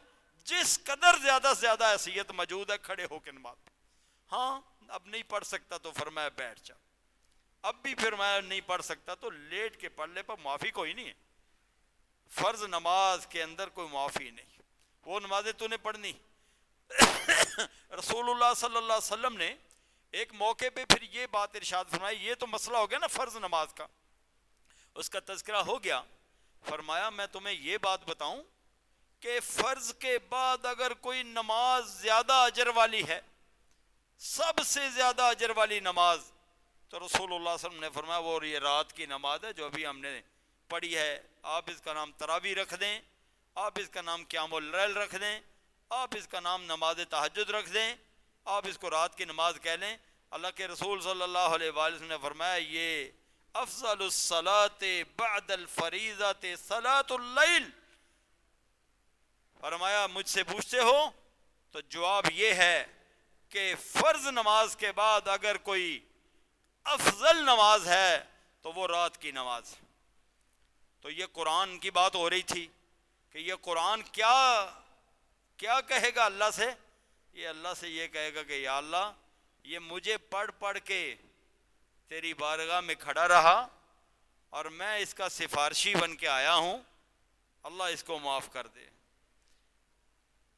جس قدر زیادہ سے زیادہ حیثیت موجود ہے کھڑے ہو کے نماز۔ ہاں اب نہیں پڑھ سکتا تو فرمایا بیٹھ جا، اب بھی پھر میں نہیں پڑھ سکتا تو لیٹ کے پڑھ لے، پر معافی کوئی نہیں ہے۔ فرض نماز کے اندر کوئی معافی نہیں، وہ نمازیں تو نے پڑھنی۔ رسول اللہ صلی اللہ علیہ وسلم نے ایک موقع پہ پھر یہ بات ارشاد فرمائی، یہ تو مسئلہ ہو گیا نا فرض نماز کا، اس کا تذکرہ ہو گیا، فرمایا میں تمہیں یہ بات بتاؤں کہ فرض کے بعد اگر کوئی نماز زیادہ اجر والی ہے، سب سے زیادہ اجر والی نماز، تو رسول اللہ صلی اللہ علیہ وسلم نے فرمایا وہ یہ رات کی نماز ہے جو ابھی ہم نے پڑھی ہے۔ آپ اس کا نام تراویح رکھ دیں، آپ اس کا نام قیام اللیل رکھ دیں، آپ اس کا نام نماز تہجد رکھ دیں، آپ اس کو رات کی نماز کہہ لیں۔ اللہ کے رسول صلی اللہ علیہ وآلہ وسلم نے فرمایا یہ افضل الصلاة بعد الفریضۃ صلاۃ اللیل، فرمایا مجھ سے پوچھتے ہو تو جواب یہ ہے کہ فرض نماز کے بعد اگر کوئی افضل نماز ہے تو وہ رات کی نماز۔ تو یہ قرآن کی بات ہو رہی تھی کہ یہ قرآن کیا کہے گا اللہ سے؟ یہ اللہ سے یہ کہے گا کہ یا اللہ یہ مجھے پڑھ پڑھ کے تیری بارگاہ میں کھڑا رہا اور میں اس کا سفارشی بن کے آیا ہوں، اللہ اس کو معاف کر دے۔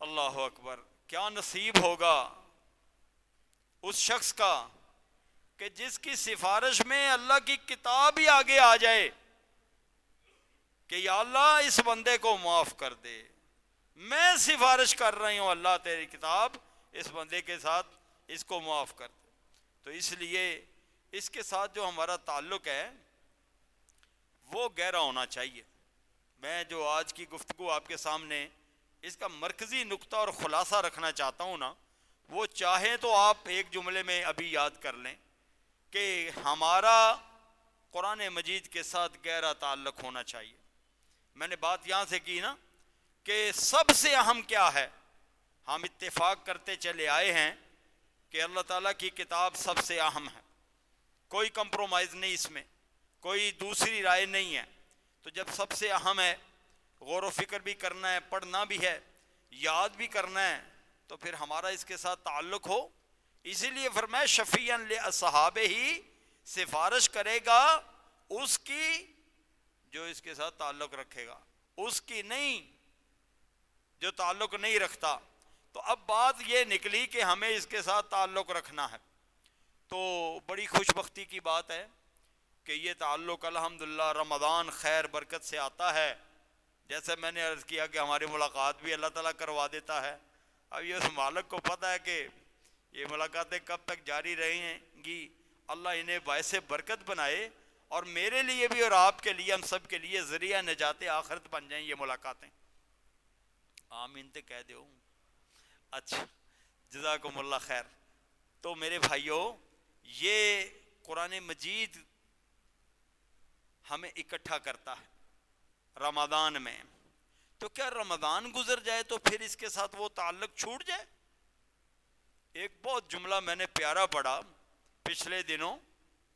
اللہ اکبر، کیا نصیب ہوگا اس شخص کا کہ جس کی سفارش میں اللہ کی کتاب ہی آگے آ جائے کہ یا اللہ اس بندے کو معاف کر دے، میں سفارش کر رہی ہوں اللہ تیری کتاب اس بندے کے ساتھ اس کو معاف کر دے۔ تو اس لیے اس کے ساتھ جو ہمارا تعلق ہے وہ گہرا ہونا چاہیے۔ میں جو آج کی گفتگو آپ کے سامنے اس کا مرکزی نقطہ اور خلاصہ رکھنا چاہتا ہوں نا، وہ چاہیں تو آپ ایک جملے میں ابھی یاد کر لیں کہ ہمارا قرآن مجید کے ساتھ گہرا تعلق ہونا چاہیے۔ میں نے بات یہاں سے کی نا کہ سب سے اہم کیا ہے، ہم اتفاق کرتے چلے آئے ہیں کہ اللہ تعالیٰ کی کتاب سب سے اہم ہے، کوئی کمپرومائز نہیں، اس میں کوئی دوسری رائے نہیں ہے۔ تو جب سب سے اہم ہے، غور و فکر بھی کرنا ہے، پڑھنا بھی ہے، یاد بھی کرنا ہے، تو پھر ہمارا اس کے ساتھ تعلق ہو۔ اسی لیے فرمایا شفیعاً لاصحابہ ہی، سفارش کرے گا اس کی جو اس کے ساتھ تعلق رکھے گا، اس کی نہیں جو تعلق نہیں رکھتا۔ تو اب بات یہ نکلی کہ ہمیں اس کے ساتھ تعلق رکھنا ہے، تو بڑی خوش بختی کی بات ہے کہ یہ تعلق الحمدللہ رمضان خیر برکت سے آتا ہے۔ جیسے میں نے عرض کیا کہ ہماری ملاقات بھی اللہ تعالیٰ کروا دیتا ہے۔ اب یہ اس مالک کو پتہ ہے کہ یہ ملاقاتیں کب تک جاری رہیں گی، اللہ انہیں باعث برکت بنائے اور میرے لیے بھی اور آپ کے لیے، ہم سب کے لیے ذریعہ نجات آخرت بن جائیں یہ ملاقاتیں۔ آمین تے کہہ دو۔ اچھا، جزاکم اللہ خیر۔ تو میرے بھائیوں، یہ قرآن مجید ہمیں اکٹھا کرتا ہے رمضان میں۔ تو کیا رمضان گزر جائے تو پھر اس کے ساتھ وہ تعلق چھوٹ جائے؟ ایک بہت جملہ میں نے پیارا پڑھا پچھلے دنوں۔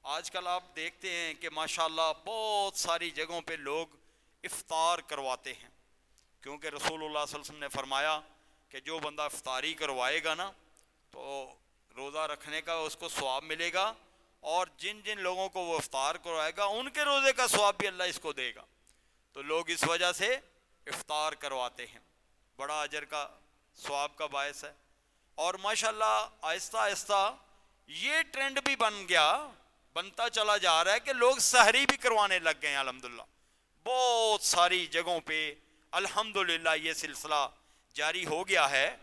آج کل آپ دیکھتے ہیں کہ ماشاءاللہ بہت ساری جگہوں پہ لوگ افطار کرواتے ہیں، کیونکہ رسول اللہ صلی اللہ علیہ وسلم نے فرمایا کہ جو بندہ افطاری کروائے گا نا تو روزہ رکھنے کا اس کو ثواب ملے گا، اور جن جن لوگوں کو وہ افطار کروائے گا ان کے روزے کا ثواب بھی اللہ اس کو دے گا۔ تو لوگ اس وجہ سے افطار کرواتے ہیں، بڑا اجر کا ثواب کا باعث ہے۔ اور ماشاءاللہ آہستہ آہستہ یہ ٹرینڈ بھی بنتا چلا جا رہا ہے کہ لوگ سحری بھی کروانے لگ گئے ہیں الحمدللہ۔ بہت ساری جگہوں پہ الحمدللہ یہ سلسلہ جاری ہو گیا ہے۔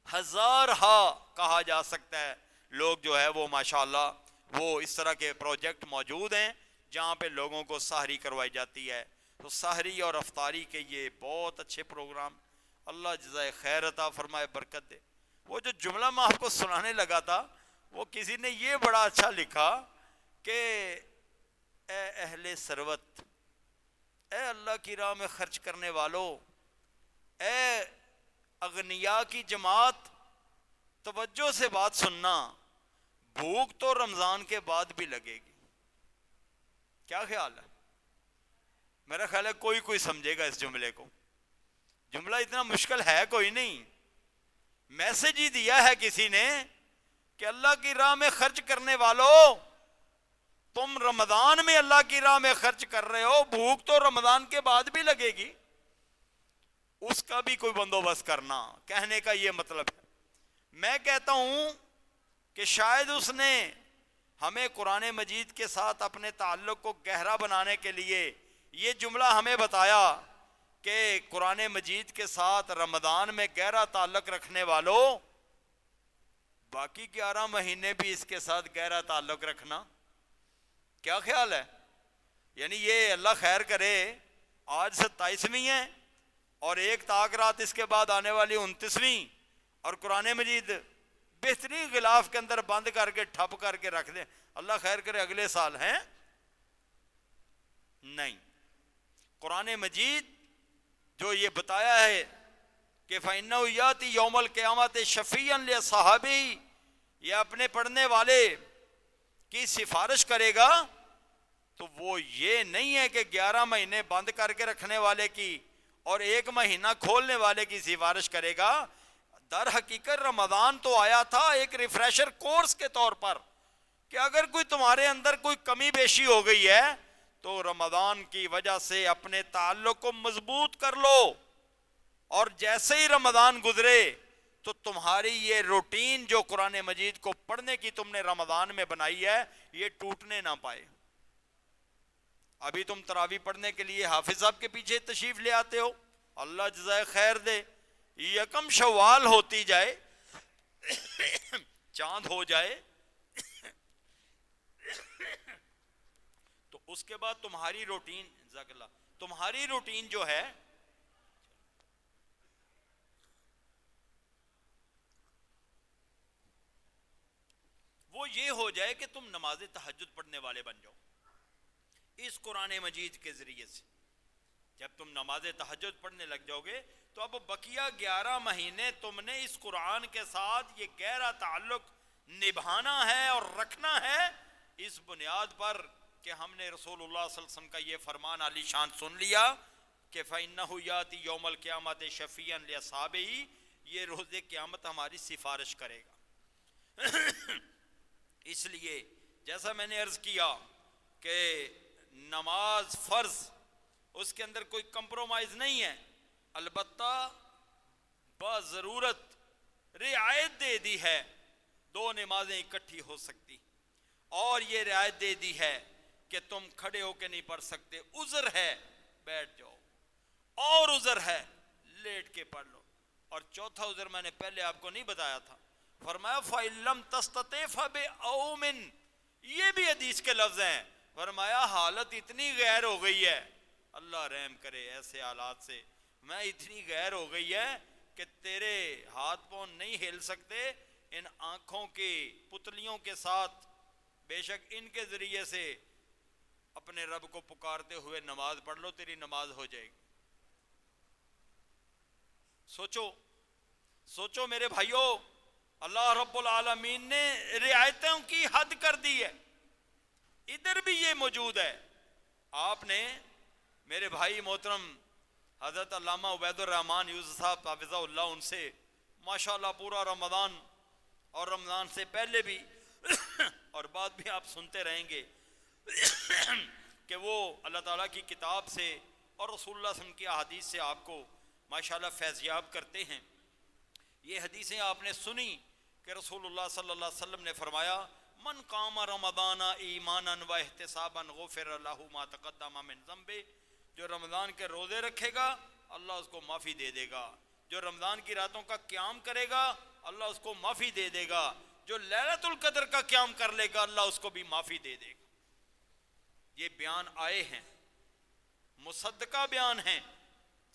ہزارہا کہا جا سکتا ہے لوگ جو ہے وہ ماشاءاللہ وہ اس طرح کے پروجیکٹ موجود ہیں جہاں پہ لوگوں کو سحری کروائی جاتی ہے۔ تو سحری اور افطاری کے یہ بہت اچھے پروگرام، اللہ جزائے خیر عطا فرمائے، برکت دے۔ وہ جو جملہ میں آپ کو سنانے لگا تھا وہ کسی نے یہ بڑا اچھا لکھا کہ اے اہل ثروت، اے اللہ کی راہ میں خرچ کرنے والوں، اے اغنیاء کی جماعت، توجہ سے بات سننا، بھوک تو رمضان کے بعد بھی لگے گی۔ کیا خیال ہے؟ میرا خیال ہے کوئی سمجھے گا اس جملے کو۔ جملہ اتنا مشکل ہے کوئی نہیں، میسج ہی دیا ہے کسی نے کہ اللہ کی راہ میں خرچ کرنے والوں، تم رمضان میں اللہ کی راہ میں خرچ کر رہے ہو، بھوک تو رمضان کے بعد بھی لگے گی، اس کا بھی کوئی بندوبست کرنا۔ کہنے کا یہ مطلب ہے، میں کہتا ہوں کہ شاید اس نے ہمیں قرآن مجید کے ساتھ اپنے تعلق کو گہرا بنانے کے لیے یہ جملہ ہمیں بتایا کہ قرآن مجید کے ساتھ رمضان میں گہرا تعلق رکھنے والوں، باقی 11 مہینے بھی اس کے ساتھ گہرا تعلق رکھنا۔ کیا خیال ہے؟ یعنی یہ اللہ خیر کرے آج 27ویں ہے اور ایک تاک رات اس کے بعد آنے والی 29ویں، اور قرآن مجید بہترین غلاف کے اندر بند کر کے ٹھپ کر کے رکھ دیں، اللہ خیر کرے اگلے سال ہیں؟ نہیں، قرآن مجید جو یہ بتایا ہے کہ فَإِنَّهُ يَأْتِي يَوْمَ الْقِيَامَةِ شَفِيعًا لِأَصْحَابِهِ، یہ اپنے پڑھنے والے کی سفارش کرے گا، تو وہ یہ نہیں ہے کہ 11 مہینے بند کر کے رکھنے والے کی اور 1 مہینہ کھولنے والے کی سفارش کرے گا۔ در حقیقت رمضان تو آیا تھا ایک ریفریشر کورس کے طور پر کہ اگر کوئی تمہارے اندر کوئی کمی بیشی ہو گئی ہے تو رمضان کی وجہ سے اپنے تعلق کو مضبوط کر لو، اور جیسے ہی رمضان گزرے تو تمہاری یہ روٹین جو قرآن مجید کو پڑھنے کی تم نے رمضان میں بنائی ہے یہ ٹوٹنے نہ پائے. ابھی تم تراویح پڑھنے کے لیے حافظ صاحب کے پیچھے تشریف لے آتے ہو, اللہ جزائے خیر دے. یکم شوال ہوتی جائے, چاند ہو جائے, تو اس کے بعد تمہاری روٹین, جزاک اللہ, تمہاری روٹین جو ہے وہ یہ ہو جائے کہ تم نماز تہجد پڑھنے والے بن جاؤ اس قرآن مجید کے ذریعے سے. جب تم نماز تہجد پڑھنے لگ جاؤ گے تو اب بقیہ 11 مہینے تم نے اس قرآن کے ساتھ یہ گہرا تعلق نبھانا ہے اور رکھنا ہے, اس بنیاد پر کہ ہم نے رسول اللہ صلی اللہ علیہ وسلم کا یہ فرمان عالی شان سن لیا کہ فَإِنَّهُ يَأْتِي يَوْمَ الْقِيَامَةِ شَفِيعًا لِأَصْحَابِهِ, یہ روز قیامت ہماری سفارش کرے گا. اس لیے جیسا میں نے عرض کیا کہ نماز فرض, اس کے اندر کوئی کمپرومائز نہیں ہے, البتہ بضرورت رعایت دے دی ہے 2 نمازیں اکٹھی ہو سکتی, اور یہ رعایت دے دی ہے کہ تم کھڑے ہو کے نہیں پڑھ سکتے, عذر ہے بیٹھ جاؤ, اور عذر ہے لیٹ کے پڑھ لو. اور چوتھا عذر میں نے پہلے آپ کو نہیں بتایا تھا, فرمایا فَإِن لَمْ تَسْتَطِعْ فَبِأَوْمٍ, یہ بھی حدیث کے لفظ ہیں. فرمایا حالت اتنی غیر ہو گئی ہے, اللہ رحم کرے ایسے حالات سے, میں اتنی غیر ہو گئی ہے کہ تیرے ہاتھ پاؤں نہیں ہل سکتے, ان آنکھوں کی پتلیوں کے ساتھ بے شک ان کے ذریعے سے اپنے رب کو پکارتے ہوئے نماز پڑھ لو, تیری نماز ہو جائے گی. سوچو سوچو میرے بھائیوں, اللہ رب العالمین نے رعایتوں کی حد کر دی ہے. ادھر بھی یہ موجود ہے. آپ نے میرے بھائی محترم حضرت علامہ عبید الرحمن یوسف صاحب حافظہ اللہ, ان سے ماشاءاللہ پورا رمضان اور رمضان سے پہلے بھی اور بعد بھی آپ سنتے رہیں گے کہ وہ اللہ تعالیٰ کی کتاب سے اور رسول اللہ صلی اللہ علیہ وسلم کی احادیث سے آپ کو ماشاءاللہ فیضیاب کرتے ہیں. یہ حدیثیں آپ نے سنی کہ رسول اللہ صلی اللہ علیہ وسلم نے فرمایا من قام رمضان ایمانا و احتسابا غفر له ما تقدم من ذنبه, جو رمضان کے روزے رکھے گا اللہ اس کو معافی دے دے گا, جو رمضان کی راتوں کا قیام کرے گا اللہ اس کو معافی دے دے گا, جو لیلۃ القدر کا قیام کر لے گا اللہ اس کو بھی معافی دے دے گا. یہ بیان آئے ہیں, مصدقہ بیان ہیں,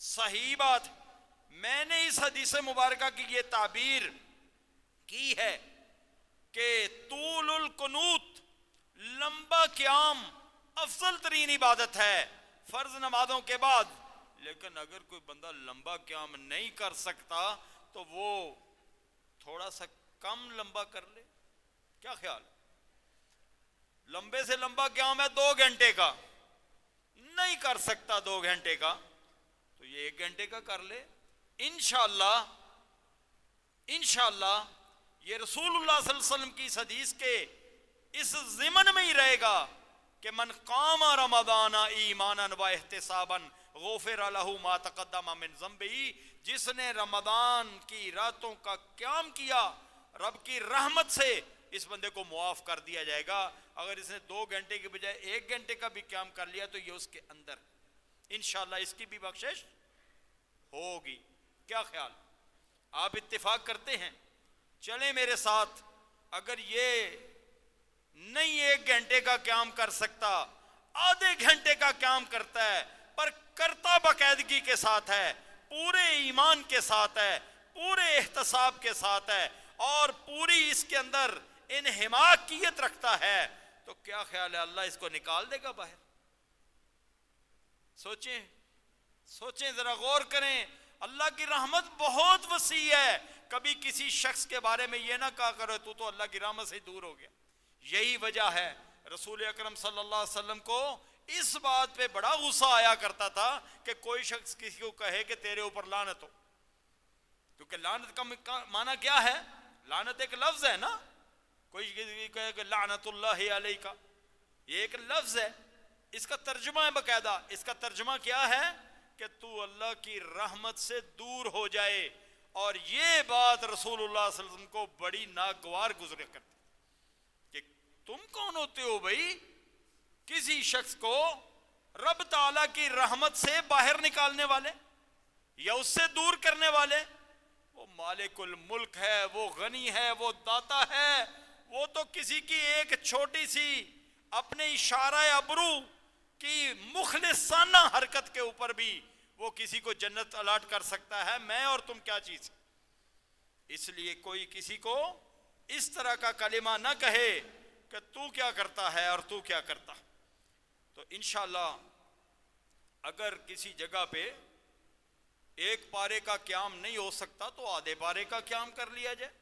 صحیح بات. میں نے اس حدیث مبارکہ کی یہ تعبیر کی ہے کہ طول القنوت, لمبا قیام افضل ترین عبادت ہے فرض نمازوں کے بعد. لیکن اگر کوئی بندہ لمبا قیام نہیں کر سکتا تو وہ تھوڑا سا کم لمبا کر لے. کیا خیال؟ لمبے سے لمبا قیام ہے 2 گھنٹے کا, نہیں کر سکتا 2 گھنٹے کا تو یہ 1 گھنٹے کا کر لے. انشاءاللہ انشاءاللہ یہ رسول اللہ صلی اللہ علیہ وسلم کی اس حدیث کے اس ضمن میں ہی رہے گا کہ من قام رمضان ایمانا و احتسابا غفر له ما تقدم من ذنبه, جس نے رمضان کی راتوں کا قیام کیا رب کی رحمت سے اس بندے کو معاف کر دیا جائے گا. اگر اس نے 2 گھنٹے کے بجائے 1 گھنٹے کا بھی قیام کر لیا تو یہ اس کے اندر انشاءاللہ اس کی بھی بخشش ہوگی. کیا خیال؟ آپ اتفاق کرتے ہیں؟ چلیں میرے ساتھ. اگر یہ نہیں 1 گھنٹے کا قیام کر سکتا, آدھے گھنٹے کا قیام کرتا ہے, پر کرتا باقاعدگی کے ساتھ ہے, پورے ایمان کے ساتھ ہے, پورے احتساب کے ساتھ ہے, اور پوری اس کے اندر انہماکیت رکھتا ہے, تو کیا خیال ہے اللہ اس کو نکال دے گا باہر؟ سوچیں سوچیں, ذرا غور کریں. اللہ کی رحمت بہت وسیع ہے. کبھی کسی شخص کے بارے میں یہ نہ کہا کرو تو اللہ کی رحمت سے دور ہو گیا. یہی وجہ ہے رسول اکرم صلی اللہ علیہ وسلم کو اس بات پہ بڑا غصہ آیا کرتا تھا کہ کوئی شخص کسی کو کہے کہ تیرے اوپر لعنت ہو, کیونکہ لعنت کا معنی کیا ہے؟ لعنت ایک لفظ ہے نا. کوئی کہے کہ لعنت اللہ علیہ کا, یہ ایک لفظ ہے, اس کا ترجمہ ہے باقاعدہ. اس کا ترجمہ کیا ہے؟ کہ تو اللہ کی رحمت سے دور ہو جائے. اور یہ بات رسول اللہ صلی اللہ علیہ وسلم کو بڑی ناگوار گزرے کرتی کہ تم کون ہوتے ہو بھائی کسی شخص کو رب تعالیٰ کی رحمت سے باہر نکالنے والے یا اس سے دور کرنے والے؟ وہ مالک الملک ہے، وہ غنی ہے، وہ داتا ہے، وہ تو کسی کی ایک چھوٹی سی اپنے اشارہ ابرو کی مخلصانہ حرکت کے اوپر بھی وہ کسی کو جنت الاٹ کر سکتا ہے، میں اور تم کیا چیز؟ اس لیے کوئی کسی کو اس طرح کا کلمہ نہ کہے کہ تو کیا کرتا ہے اور تو کیا کرتا ہے۔ تو انشاءاللہ اگر کسی جگہ پہ ایک پارے کا قیام نہیں ہو سکتا تو آدھے پارے کا قیام کر لیا جائے،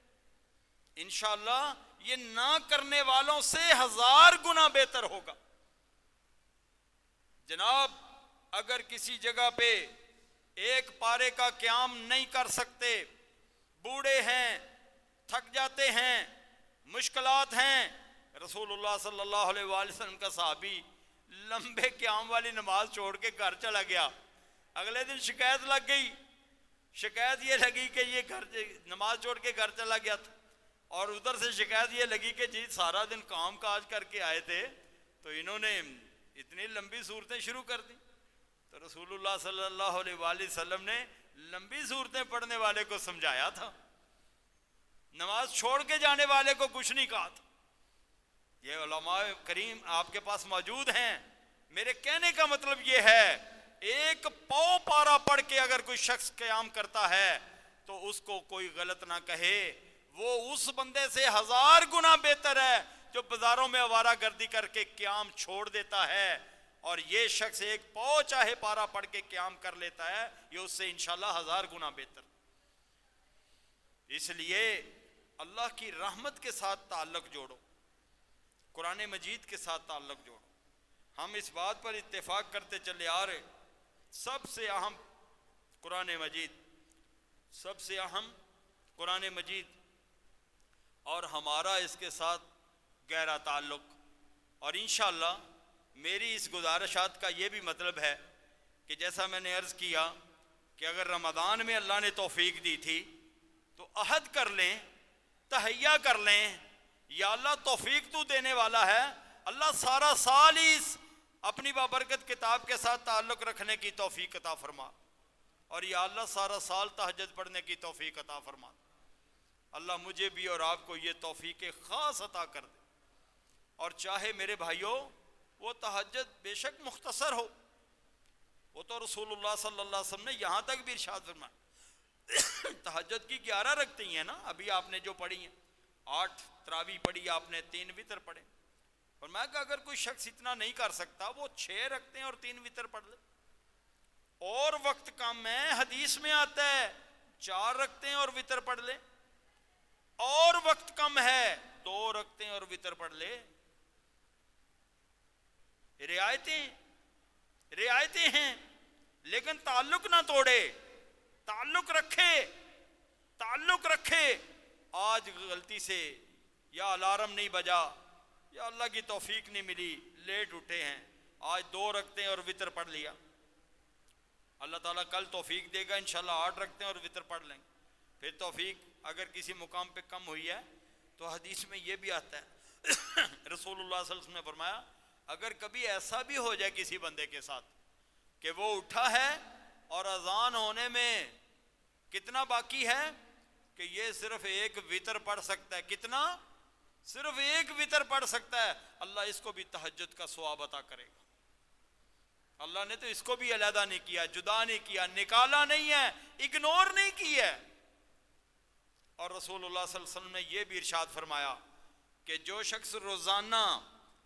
انشاءاللہ یہ نہ کرنے والوں سے 1000 گنا بہتر ہوگا۔ جناب اگر کسی جگہ پہ ایک پارے کا قیام نہیں کر سکتے، بوڑھے ہیں، تھک جاتے ہیں، مشکلات ہیں، رسول اللہ صلی اللہ علیہ وآلہ وسلم کا صحابی لمبے قیام والی نماز چھوڑ کے گھر چلا گیا، اگلے دن شکایت لگ گئی، شکایت یہ لگی کہ یہ گھر نماز چھوڑ کے گھر چلا گیا تھا، اور ادھر سے شکایت یہ لگی کہ جی سارا دن کام کاج کر کے آئے تھے تو انہوں نے اتنی لمبی صورتیں شروع کر دی۔ تو رسول اللہ صلی اللہ علیہ وآلہ وسلم نے لمبی صورتیں پڑھنے والے کو سمجھایا تھا، نماز چھوڑ کے جانے والے کو کچھ نہیں کہا تھا۔ یہ علماء کریم آپ کے پاس موجود ہیں، میرے کہنے کا مطلب یہ ہے ایک پاؤ پارا پڑھ کے اگر کوئی شخص قیام کرتا ہے تو اس کو کوئی غلط نہ کہے، وہ اس بندے سے 1000 گنا بہتر ہے جو بازاروں میں آوارہ گردی کر کے قیام چھوڑ دیتا ہے، اور یہ شخص ایک پاؤ چاہے پارا پڑھ کے قیام کر لیتا ہے، یہ اس سے انشاءاللہ 1000 گنا بہتر۔ اس لیے اللہ کی رحمت کے ساتھ تعلق جوڑو، قرآن مجید کے ساتھ تعلق جوڑو۔ ہم اس بات پر اتفاق کرتے چلے آ رہے سب سے اہم قرآن مجید، سب سے اہم قرآن مجید، اور ہمارا اس کے ساتھ گہرا تعلق۔ اور انشاءاللہ میری اس گزارشات کا یہ بھی مطلب ہے کہ جیسا میں نے عرض کیا کہ اگر رمضان میں اللہ نے توفیق دی تھی تو عہد کر لیں، تہیہ کر لیں، یا اللہ توفیق تو دینے والا ہے، اللہ سارا سال ہی اس اپنی بابرکت کتاب کے ساتھ تعلق رکھنے کی توفیق عطا فرما، اور یا اللہ سارا سال تہجد پڑھنے کی توفیق عطا فرما۔ اللہ مجھے بھی اور آپ کو یہ توفیق خاص عطا کر دے۔ اور چاہے میرے بھائیوں وہ تہجد بے شک مختصر ہو، وہ تو رسول اللہ صلی اللہ علیہ وسلم نے یہاں تک بھی ارشاد فرمایا تہجد کی 11 رکعتیں ہیں نا، ابھی آپ نے جو پڑھی ہیں، 8 تراویح پڑھی آپ نے، 3 وتر پڑھے، اور میں کہا اگر کوئی شخص اتنا نہیں کر سکتا وہ 6 رکعتیں اور 3 وتر پڑھ لے، اور وقت کم ہے، حدیث میں آتا ہے 4 رکعتیں اور وتر پڑھ لے، اور وقت کم ہے 2 رکعتیں اور وتر پڑھ لے۔ رعایتیں ہیں، لیکن تعلق نہ توڑے، تعلق رکھے۔ آج غلطی سے یا الارم نہیں بجا یا اللہ کی توفیق نہیں ملی، لیٹ اٹھے ہیں، آج 2 رکعتیں اور وتر پڑھ لیا، اللہ تعالیٰ کل توفیق دے گا انشاءاللہ 8 رکعتیں اور وتر پڑھ لیں گے۔ پھر توفیق اگر کسی مقام پہ کم ہوئی ہے تو حدیث میں یہ بھی آتا ہے رسول اللہ صلی اللہ علیہ وسلم نے فرمایا اگر کبھی ایسا بھی ہو جائے کسی بندے کے ساتھ کہ وہ اٹھا ہے اور اذان ہونے میں کتنا باقی ہے کہ یہ صرف 1 وتر پڑھ سکتا ہے، کتنا؟ صرف 1 وتر پڑھ سکتا ہے، اللہ اس کو بھی تہجد کا ثواب عطا کرے گا۔ اللہ نے تو اس کو بھی علیحدہ نہیں کیا، جدا نہیں کیا، نکالا نہیں ہے، اگنور نہیں کی ہے۔ اور رسول اللہ صلی اللہ علیہ وسلم نے یہ بھی ارشاد فرمایا کہ جو شخص روزانہ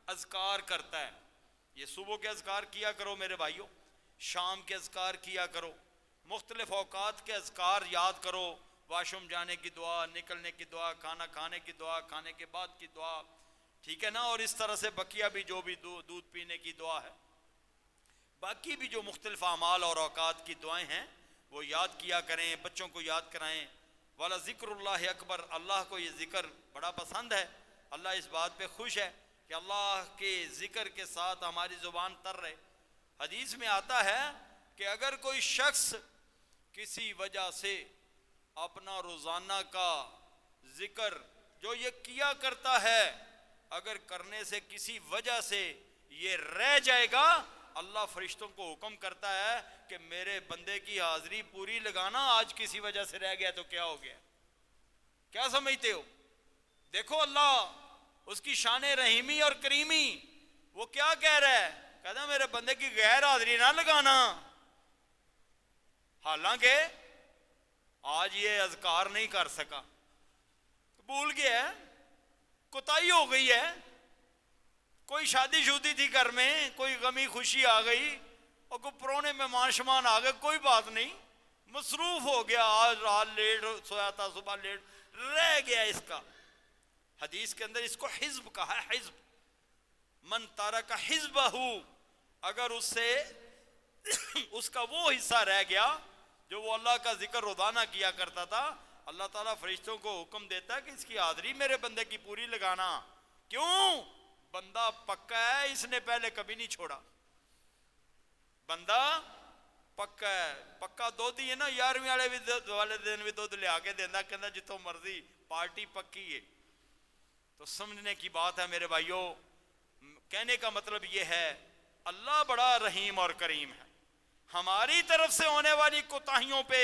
اذکار کرتا ہے، یہ صبح کے اذکار کیا کرو میرے بھائیوں، شام کے اذکار کیا کرو، مختلف اوقات کے اذکار یاد کرو، واش روم جانے کی دعا، نکلنے کی دعا، کھانا کھانے کی دعا، کھانے کے بعد کی دعا، ٹھیک ہے نا، اور اس طرح سے بقیہ بھی جو بھی دودھ پینے کی دعا ہے، باقی بھی جو مختلف اعمال اور اوقات کی دعائیں ہیں وہ یاد کیا کریں، بچوں کو یاد کرائیں۔ والا ذکر اللہ اکبر، اللہ کو یہ ذکر بڑا پسند ہے، اللہ اس بات پہ خوش ہے کہ اللہ کے ذکر کے ساتھ ہماری زبان تر رہے۔ حدیث میں آتا ہے کہ اگر کوئی شخص کسی وجہ سے اپنا روزانہ کا ذکر جو یہ کیا کرتا ہے، اگر کرنے سے کسی وجہ سے یہ رہ جائے گا، اللہ فرشتوں کو حکم کرتا ہے کہ میرے بندے کی حاضری پوری لگانا، آج کسی وجہ سے رہ گیا تو کیا ہو گیا؟ کیا سمجھتے ہو؟ دیکھو اللہ اس کی شان رحیمی اور کریمی، وہ کیا کہہ رہا ہے؟ کہتا ہے میرے بندے کی غیر حاضری نہ لگانا، حالانکہ آج یہ اذکار نہیں کر سکا، بھول گیا ہے، کوتاہی ہو گئی ہے، کوئی شادی شودی تھی گھر میں، کوئی غمی خوشی آ گئی اور کوئی پرونے مہمان شمان آ گئے، کوئی بات نہیں، مصروف ہو گیا، آج رات لیٹ سویا تھا، صبح لیٹ رہ گیا اس کا۔ حدیث کے اندر اس کو حزب کہا ہے، حزب، من ترک حزبہ، اگر اس سے اس کا وہ حصہ رہ گیا جو وہ اللہ کا ذکر روزانہ کیا کرتا تھا، اللہ تعالیٰ فرشتوں کو حکم دیتا ہے کہ اس کی حاضری میرے بندے کی پوری لگانا۔ کیوں؟ بندہ پکا ہے، اس نے پہلے کبھی نہیں چھوڑا، بندہ پکا ہے، پکا دودھ ہی ہے نا، 11ویں والے دن بھی دودھ لے آگے دینا، کہنا جتوں مرضی پارٹی پکی ہے۔ تو سمجھنے کی بات ہے میرے بھائیوں، کہنے کا مطلب یہ ہے اللہ بڑا رحیم اور کریم ہے، ہماری طرف سے ہونے والی کوتاہیوں پہ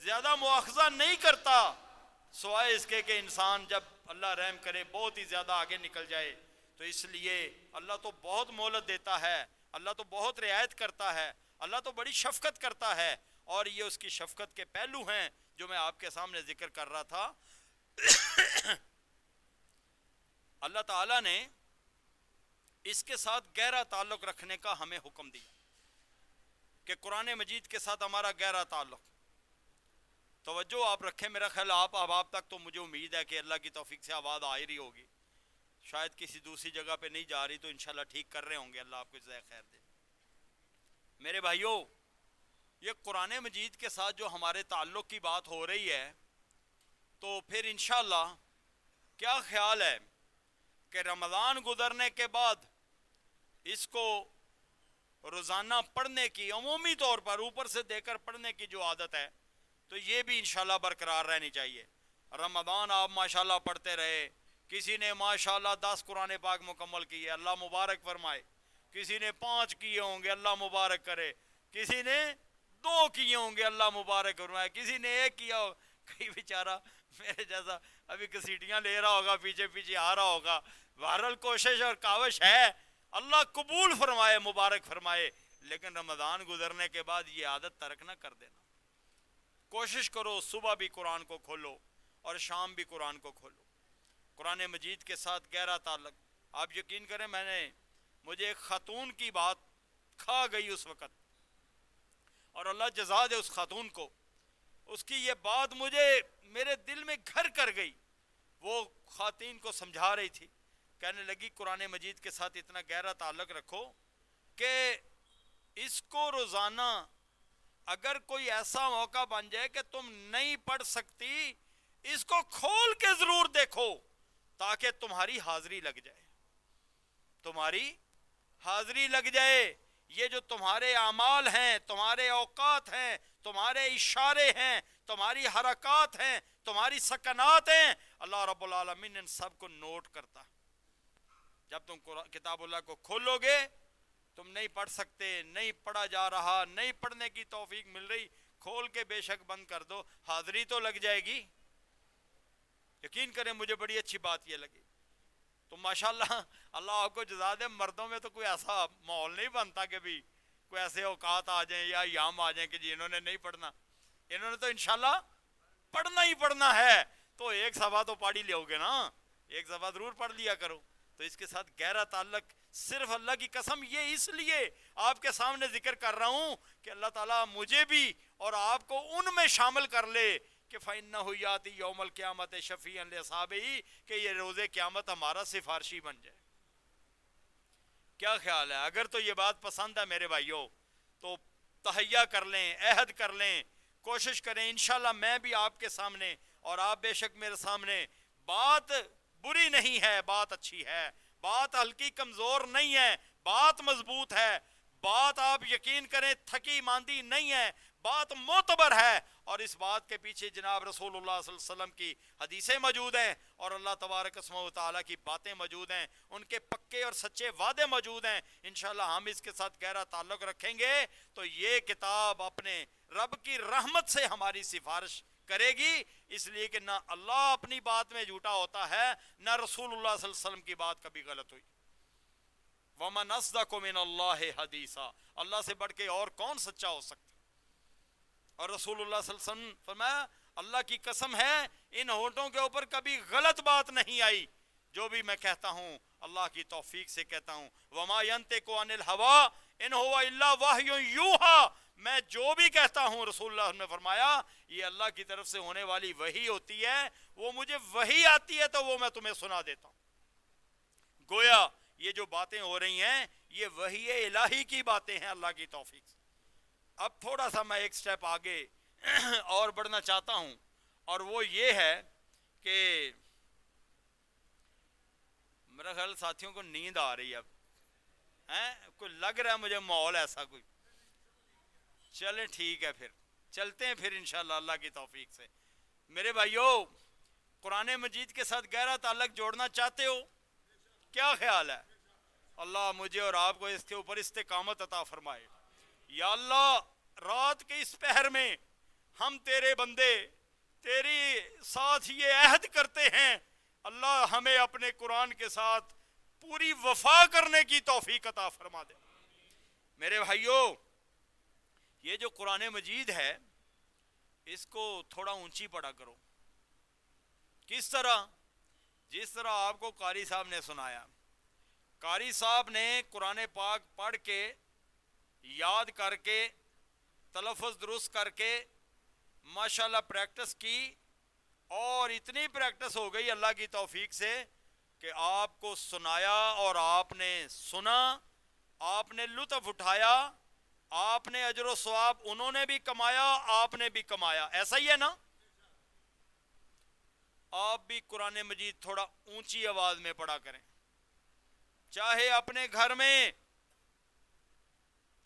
زیادہ مواخذہ نہیں کرتا، سوائے اس کے کہ انسان جب اللہ رحم کرے بہت ہی زیادہ آگے نکل جائے۔ تو اس لیے اللہ تو بہت مہلت دیتا ہے، اللہ تو بہت رعایت کرتا ہے، اللہ تو بڑی شفقت کرتا ہے، اور یہ اس کی شفقت کے پہلو ہیں جو میں آپ کے سامنے ذکر کر رہا تھا۔ اللہ تعالیٰ نے اس کے ساتھ گہرا تعلق رکھنے کا ہمیں حکم دیا کہ قرآن مجید کے ساتھ ہمارا گہرا تعلق، توجہ آپ رکھیں، میرا خیال آپ تک تو مجھے امید ہے کہ اللہ کی توفیق سے آواز آ ہی رہی ہوگی، شاید کسی دوسری جگہ پہ نہیں جا رہی، تو انشاءاللہ ٹھیک کر رہے ہوں گے، اللہ آپ کو جزائے خیر دے۔ میرے بھائیوں، یہ قرآن مجید کے ساتھ جو ہمارے تعلق کی بات ہو رہی ہے، تو پھر انشاءاللہ کیا خیال ہے کہ رمضان گزرنے کے بعد اس کو روزانہ پڑھنے کی، عمومی طور پر اوپر سے دے کر پڑھنے کی جو عادت ہے، تو یہ بھی انشاءاللہ برقرار رہنی چاہیے۔ رمضان آپ ماشاءاللہ پڑھتے رہے، کسی نے ماشاءاللہ 10 قرآن پاک مکمل کیے، اللہ مبارک فرمائے، کسی نے 5 کیے ہوں گے، اللہ مبارک کرے، کسی نے 2 کیے ہوں گے، اللہ مبارک فرمائے، کسی نے 1 کیا ہو، کئی بیچارہ میرے جیسا ابھی کسیٹیاں لے رہا ہوگا، پیچھے پیچھے آ رہا ہوگا۔ بہرحال کوشش اور کاوش ہے، اللہ قبول فرمائے، مبارک فرمائے، لیکن رمضان گزرنے کے بعد یہ عادت ترک نہ کر دینا۔ کوشش کرو صبح بھی قرآن کو کھولو اور شام بھی قرآن کو کھولو، قرآن مجید کے ساتھ گہرا تعلق۔ آپ یقین کریں، مجھے ایک خاتون کی بات کھا گئی اس وقت، اور اللہ جزا دے اس خاتون کو، اس کی یہ بات مجھے میرے دل میں گھر کر گئی۔ وہ خواتین کو سمجھا رہی تھی، کہنے لگی قرآن مجید کے ساتھ اتنا گہرا تعلق رکھو کہ اس کو روزانہ اگر کوئی ایسا موقع بن جائے کہ تم نہیں پڑھ سکتی، اس کو کھول کے ضرور دیکھو تاکہ تمہاری حاضری لگ جائے، تمہاری حاضری لگ جائے۔ یہ جو تمہارے اعمال ہیں، تمہارے اوقات ہیں، تمہارے اشارے ہیں، تمہاری حرکات ہیں، تمہاری سکنات ہیں، اللہ رب العالمین ان سب کو نوٹ کرتا ہے۔ جب تم کتاب اللہ کو کھولو گے، تم نہیں پڑھ سکتے، نہیں پڑھا جا رہا، نہیں پڑھنے کی توفیق مل رہی، کھول کے بے شک بند کر دو، حاضری تو لگ جائے گی۔ یقین کریں مجھے بڑی اچھی بات یہ لگی۔ تو ماشاءاللہ اللہ آپ کو جزا دے، مردوں میں تو کوئی ایسا ماحول نہیں بنتا کہ بھی کوئی ایسے اوقات آ جائیں یا ایام آ جائیں کہ جی انہوں نے نہیں پڑھنا، انہوں نے تو انشاءاللہ پڑھنا ہی پڑھنا ہے۔ تو ایک صفحہ تو پڑھ ہی لو گے نا، ایک صفحہ ضرور پڑھ لیا کرو۔ تو اس کے ساتھ گہرا تعلق، صرف اللہ کی قسم یہ اس لیے آپ کے سامنے ذکر کر رہا ہوں کہ اللہ تعالیٰ مجھے بھی اور آپ کو ان میں شامل کر لے کہ فَإِنَّهُ يَأْتِي يَوْمَ الْقِيَامَةِ شَفِيعًا لِأَصْحَابِهِ، کہ یہ روز قیامت ہمارا سفارشی بن جائے۔ کیا خیال ہے؟ اگر تو یہ بات پسند ہے میرے بھائیوں تو تہیہ کر لیں، عہد کر لیں، کوشش کریں، انشاءاللہ میں بھی آپ کے سامنے اور آپ بے شک میرے سامنے، بات بری نہیں ہے، بات اچھی ہے، بات ہلکی کمزور نہیں ہے، بات مضبوط ہے، بات آپ یقین کریں تھکی ماندی نہیں ہے، بات معتبر ہے اور اس بات کے پیچھے جناب رسول اللہ صلی اللہ علیہ وسلم کی حدیثیں موجود ہیں اور اللہ تبارک و تعالیٰ کی باتیں موجود ہیں، ان کے پکے اور سچے وعدے موجود ہیں. انشاءاللہ ہم اس کے ساتھ گہرا تعلق رکھیں گے تو یہ کتاب اپنے رب کی رحمت سے ہماری سفارش کرے گی، اس لیے کہ نہ اللہ اپنی بات میں جھوٹا ہوتا ہے نہ رسول اللہ صلی اللہ علیہ وسلم کی بات کبھی غلط ہوئی. وَمَنْ أَصْدَقُ مِنَ اللَّهِ حَدِيثًا، اللہ سے بڑھ کے اور کون سچا ہو سکتا. اور رسول اللہ صلی اللہ علیہ وسلم فرمایا اللہ کی قسم ہے ان ہونٹوں کے اوپر کبھی غلط بات نہیں آئی، جو بھی میں کہتا ہوں اللہ کی توفیق سے کہتا ہوں. وَمَا يَنْتِقُ عَنِ الْهَوَىٰ إِنْ هُوَ إِلَّا وَحْيٌ يُوحَىٰ، میں جو بھی کہتا ہوں رسول اللہ نے فرمایا یہ اللہ کی طرف سے ہونے والی وحی ہوتی ہے، وہ مجھے وحی آتی ہے تو وہ میں تمہیں سنا دیتا ہوں. گویا یہ جو باتیں ہو رہی ہیں یہ وحی الہی کی باتیں ہیں اللہ کی توفیق سے. اب تھوڑا سا میں ایک سٹیپ آگے اور بڑھنا چاہتا ہوں اور وہ یہ ہے کہ میرا خیال ساتھیوں کو نیند آ رہی ہے اب کوئی لگ رہا ہے مجھے ماحول ایسا کوئی. چلیں ٹھیک ہے پھر چلتے ہیں پھر انشاءاللہ اللہ کی توفیق سے. میرے بھائیو قرآن مجید کے ساتھ گہرا تعلق جوڑنا چاہتے ہو؟ کیا خیال ہے؟ اللہ مجھے اور آپ کو اس کے اوپر استقامت عطا فرمائے. یا اللہ رات کے اس پہر میں ہم تیرے بندے تیری ساتھ یہ عہد کرتے ہیں، اللہ ہمیں اپنے قرآن کے ساتھ پوری وفا کرنے کی توفیق عطا فرما دے. میرے بھائیو یہ جو قرآن مجید ہے اس کو تھوڑا اونچی پڑھا کرو. کس طرح؟ جس طرح آپ کو قاری صاحب نے سنایا. قاری صاحب نے قرآن پاک پڑھ کے یاد کر کے تلفظ درست کر کے ماشاءاللہ پریکٹس کی اور اتنی پریکٹس ہو گئی اللہ کی توفیق سے کہ آپ کو سنایا اور آپ نے سنا، آپ نے لطف اٹھایا، آپ نے اجر و ثواب انہوں نے بھی کمایا، آپ نے بھی کمایا. ایسا ہی ہے نا؟ آپ بھی قرآن مجید تھوڑا اونچی آواز میں پڑھا کریں، چاہے اپنے گھر میں،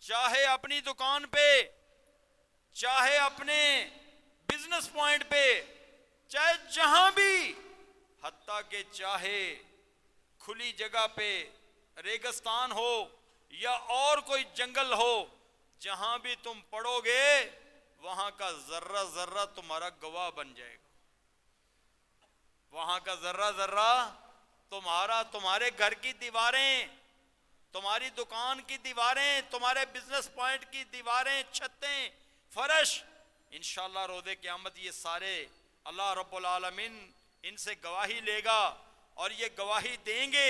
چاہے اپنی دکان پہ، چاہے اپنے بزنس پوائنٹ پہ، چاہے جہاں بھی، حتیٰ کہ چاہے کھلی جگہ پہ ریگستان ہو یا اور کوئی جنگل ہو، جہاں بھی تم پڑھو گے وہاں کا ذرہ ذرہ تمہارا گواہ بن جائے گا. وہاں کا ذرہ ذرہ تمہارا، تمہارے گھر کی دیواریں، تمہاری دکان کی دیواریں، تمہارے بزنس پوائنٹ کی دیواریں، چھتیں، فرش، انشاءاللہ روز قیامت یہ سارے اللہ رب العالمین ان سے گواہی لے گا اور یہ گواہی دیں گے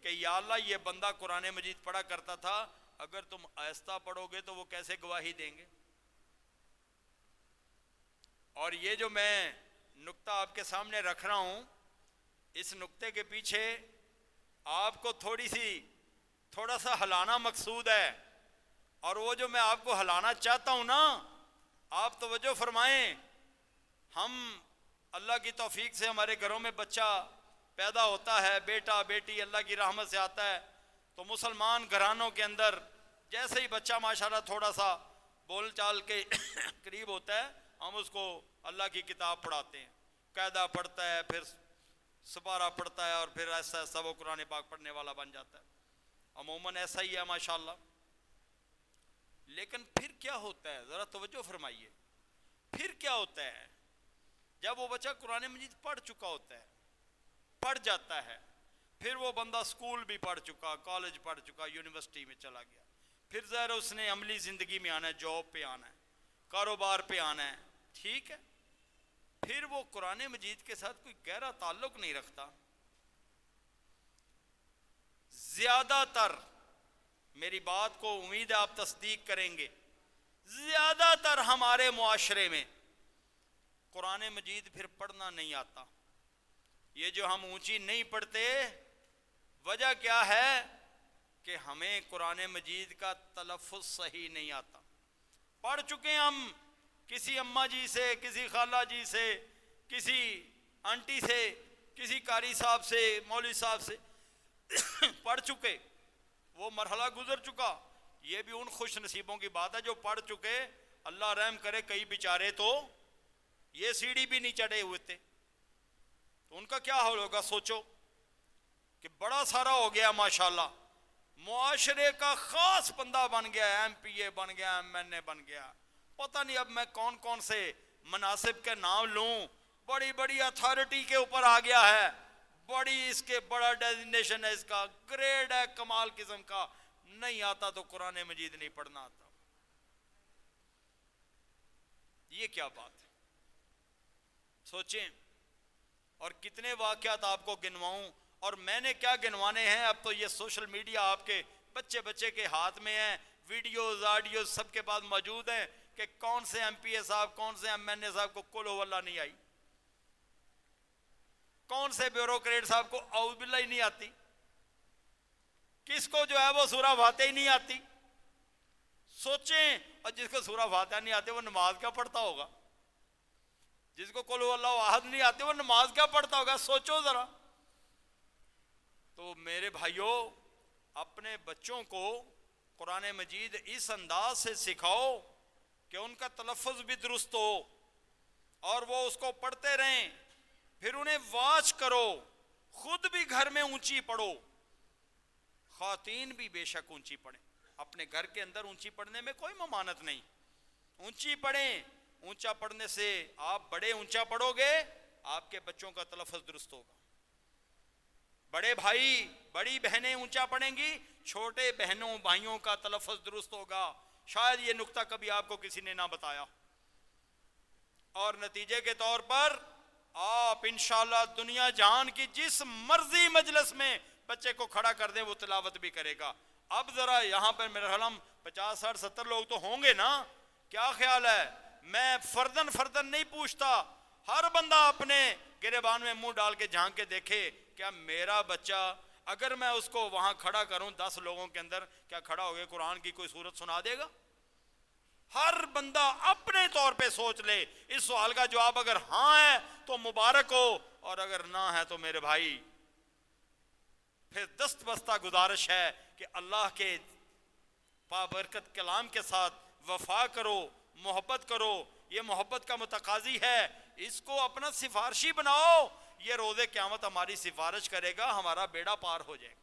کہ یا اللہ یہ بندہ قرآن مجید پڑھا کرتا تھا. اگر تم آہستہ پڑھو گے تو وہ کیسے گواہی دیں گے؟ اور یہ جو میں نقطہ آپ کے سامنے رکھ رہا ہوں، اس نقطے کے پیچھے آپ کو تھوڑا سا ہلانا مقصود ہے. اور وہ جو میں آپ کو ہلانا چاہتا ہوں نا، آپ توجہ فرمائیں. ہم اللہ کی توفیق سے ہمارے گھروں میں بچہ پیدا ہوتا ہے، بیٹا بیٹی اللہ کی رحمت سے آتا ہے، تو مسلمان گھرانوں کے اندر جیسے ہی بچہ ماشاءاللہ تھوڑا سا بول چال کے قریب ہوتا ہے ہم اس کو اللہ کی کتاب پڑھاتے ہیں. قاعدہ پڑھتا ہے، پھر سپارہ پڑھتا ہے اور پھر ایسا ایسا وہ قرآن پاک پڑھنے والا بن جاتا ہے. عموماً ایسا ہی ہے ماشاءاللہ. لیکن پھر کیا ہوتا ہے؟ ذرا توجہ فرمائیے. پھر کیا ہوتا ہے جب وہ بچہ قرآن مجید پڑھ چکا ہوتا ہے، پڑھ جاتا ہے، پھر وہ بندہ سکول بھی پڑھ چکا، کالج پڑھ چکا، یونیورسٹی میں چلا گیا، پھر ظاہر اس نے عملی زندگی میں آنا ہے، جاب پہ آنا ہے، کاروبار پہ آنا ہے، ٹھیک ہے. پھر وہ قرآن مجید کے ساتھ کوئی گہرا تعلق نہیں رکھتا. زیادہ تر، میری بات کو امید ہے آپ تصدیق کریں گے، زیادہ تر ہمارے معاشرے میں قرآن مجید پھر پڑھنا نہیں آتا. یہ جو ہم اونچی نہیں پڑھتے، وجہ کیا ہے کہ ہمیں قرآن مجید کا تلفظ صحیح نہیں آتا. پڑھ چکے ہم کسی اماں جی سے، کسی خالہ جی سے، کسی آنٹی سے، کسی قاری صاحب سے، مولوی صاحب سے پڑھ چکے، وہ مرحلہ گزر چکا. یہ بھی ان خوش نصیبوں کی بات ہے جو پڑھ چکے اللہ رحم کرے کئی بیچارے تو یہ سیڑھی بھی نہیں چڑھے ہوئے تھے، تو ان کا کیا حال ہوگا؟ سوچو کہ بڑا سارا ہو گیا ماشاءاللہ، معاشرے کا خاص بندہ بن گیا، ایم پی اے بن گیا، ایم این اے بن گیا، پتہ نہیں اب میں کون کون سے مناصب کے نام لوں، بڑی بڑی اتھارٹی کے اوپر آ گیا ہے، بڑی اس کے بڑا ڈیزگنیشن ہے، اس کا گریڈ ہے کمال قسم کا، نہیں آتا تو قرآن مجید نہیں پڑھنا آتا۔ یہ کیا بات ہے؟ سوچیں، اور کتنے واقعات آپ کو گنواؤں، اور میں نے کیا گنوانے ہیں؟ اب تو یہ سوشل میڈیا آپ کے بچے کے ہاتھ میں ہے، ویڈیوز آڈیوز سب کے پاس موجود ہیں کہ کون سے ایم پی اے صاحب، کون سے ایم این اے صاحب کو قل هو اللہ نہیں آئی، کون سے بیوروکریٹ صاحب کو اعوذ باللہ ہی نہیں آتی، کس کو جو ہے وہ سورہ فاتحہ ہی نہیں آتی۔ سوچیں، اور جس کو سورہ فاتحہ نہیں آتی وہ نماز کیا پڑھتا ہوگا؟ جس کو قل هو اللہ احد نہیں آتی وہ نماز کیا پڑھتا ہوگا؟ سوچو ذرا۔ تو میرے بھائیوں، اپنے بچوں کو قرآن مجید اس انداز سے سکھاؤ کہ ان کا تلفظ بھی درست ہو اور وہ اس کو پڑھتے رہیں، پھر انہیں واچ کرو، خود بھی گھر میں اونچی پڑھو، خواتین بھی بے شک اونچی پڑھیں، اپنے گھر کے اندر اونچی پڑھنے میں کوئی ممانعت نہیں، اونچی پڑھیں، اونچا پڑھنے سے آپ بڑے اونچا پڑھو گے، آپ کے بچوں کا تلفظ درست ہوگا، بڑے بھائی بڑی بہنیں اونچا پڑھیں گی، چھوٹے بہنوں بھائیوں کا تلفظ درست ہوگا۔ شاید یہ نقطہ کبھی آپ کو کسی نے نہ بتایا، اور نتیجے کے طور پر آپ انشاءاللہ دنیا جہان کی جس مرضی مجلس میں بچے کو کھڑا کر دیں وہ تلاوت بھی کرے گا۔ اب ذرا یہاں پر میرے خیال 50 60 70 لوگ تو ہوں گے نا؟ کیا خیال ہے؟ میں فردن نہیں پوچھتا، ہر بندہ اپنے گریبان میں منہ ڈال کے جھانک کے دیکھے، کیا میرا بچہ اگر میں اس کو وہاں کھڑا کروں 10 لوگوں کے اندر، کیا کھڑا ہو گئے قرآن کی کوئی سورت سنا دے گا؟ ہر بندہ اپنے طور پہ سوچ لے، اس سوال کا جواب اگر ہاں ہے تو مبارک ہو، اور اگر نہ ہے تو میرے بھائی پھر دست بستہ گزارش ہے کہ اللہ کے بابرکت کلام کے ساتھ وفا کرو، محبت کرو، یہ محبت کا متقاضی ہے، اس کو اپنا سفارشی بناؤ، یہ روز قیامت ہماری سفارش کرے گا، ہمارا بیڑا پار ہو جائے گا۔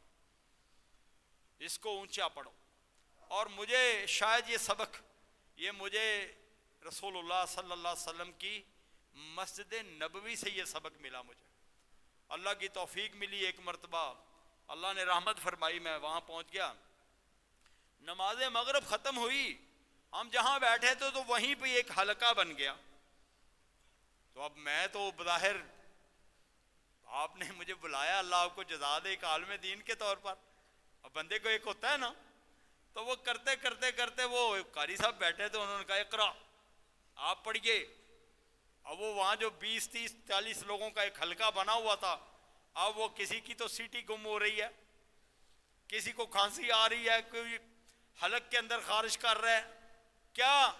اس کو اونچا پڑھو۔ اور مجھے شاید یہ سبق، یہ مجھے رسول اللہ صلی اللہ علیہ وسلم کی مسجد نبوی سے یہ سبق ملا، مجھے اللہ کی توفیق ملی، ایک مرتبہ اللہ نے رحمت فرمائی، میں وہاں پہنچ گیا، نماز مغرب ختم ہوئی، ہم جہاں بیٹھے تھے تو وہیں پہ ایک حلقہ بن گیا، تو اب میں تو بظاہر آپ نے مجھے بلایا، اللہ آپ کو جزا دے ایک عالم دین کے طور پر، اب بندے کو ایک ہوتا ہے نا، تو وہ کرتے کرتے کرتے وہ قاری صاحب بیٹھے تھے، انہوں نے کہا اقرا، آپ پڑھیے۔ اب وہ وہاں جو 20 30 40 لوگوں کا ایک حلقہ بنا ہوا تھا، اب وہ کسی کی تو سیٹی گم ہو رہی ہے، کسی کو کھانسی آ رہی ہے، کوئی حلق کے اندر خارش کر رہا ہے، کیا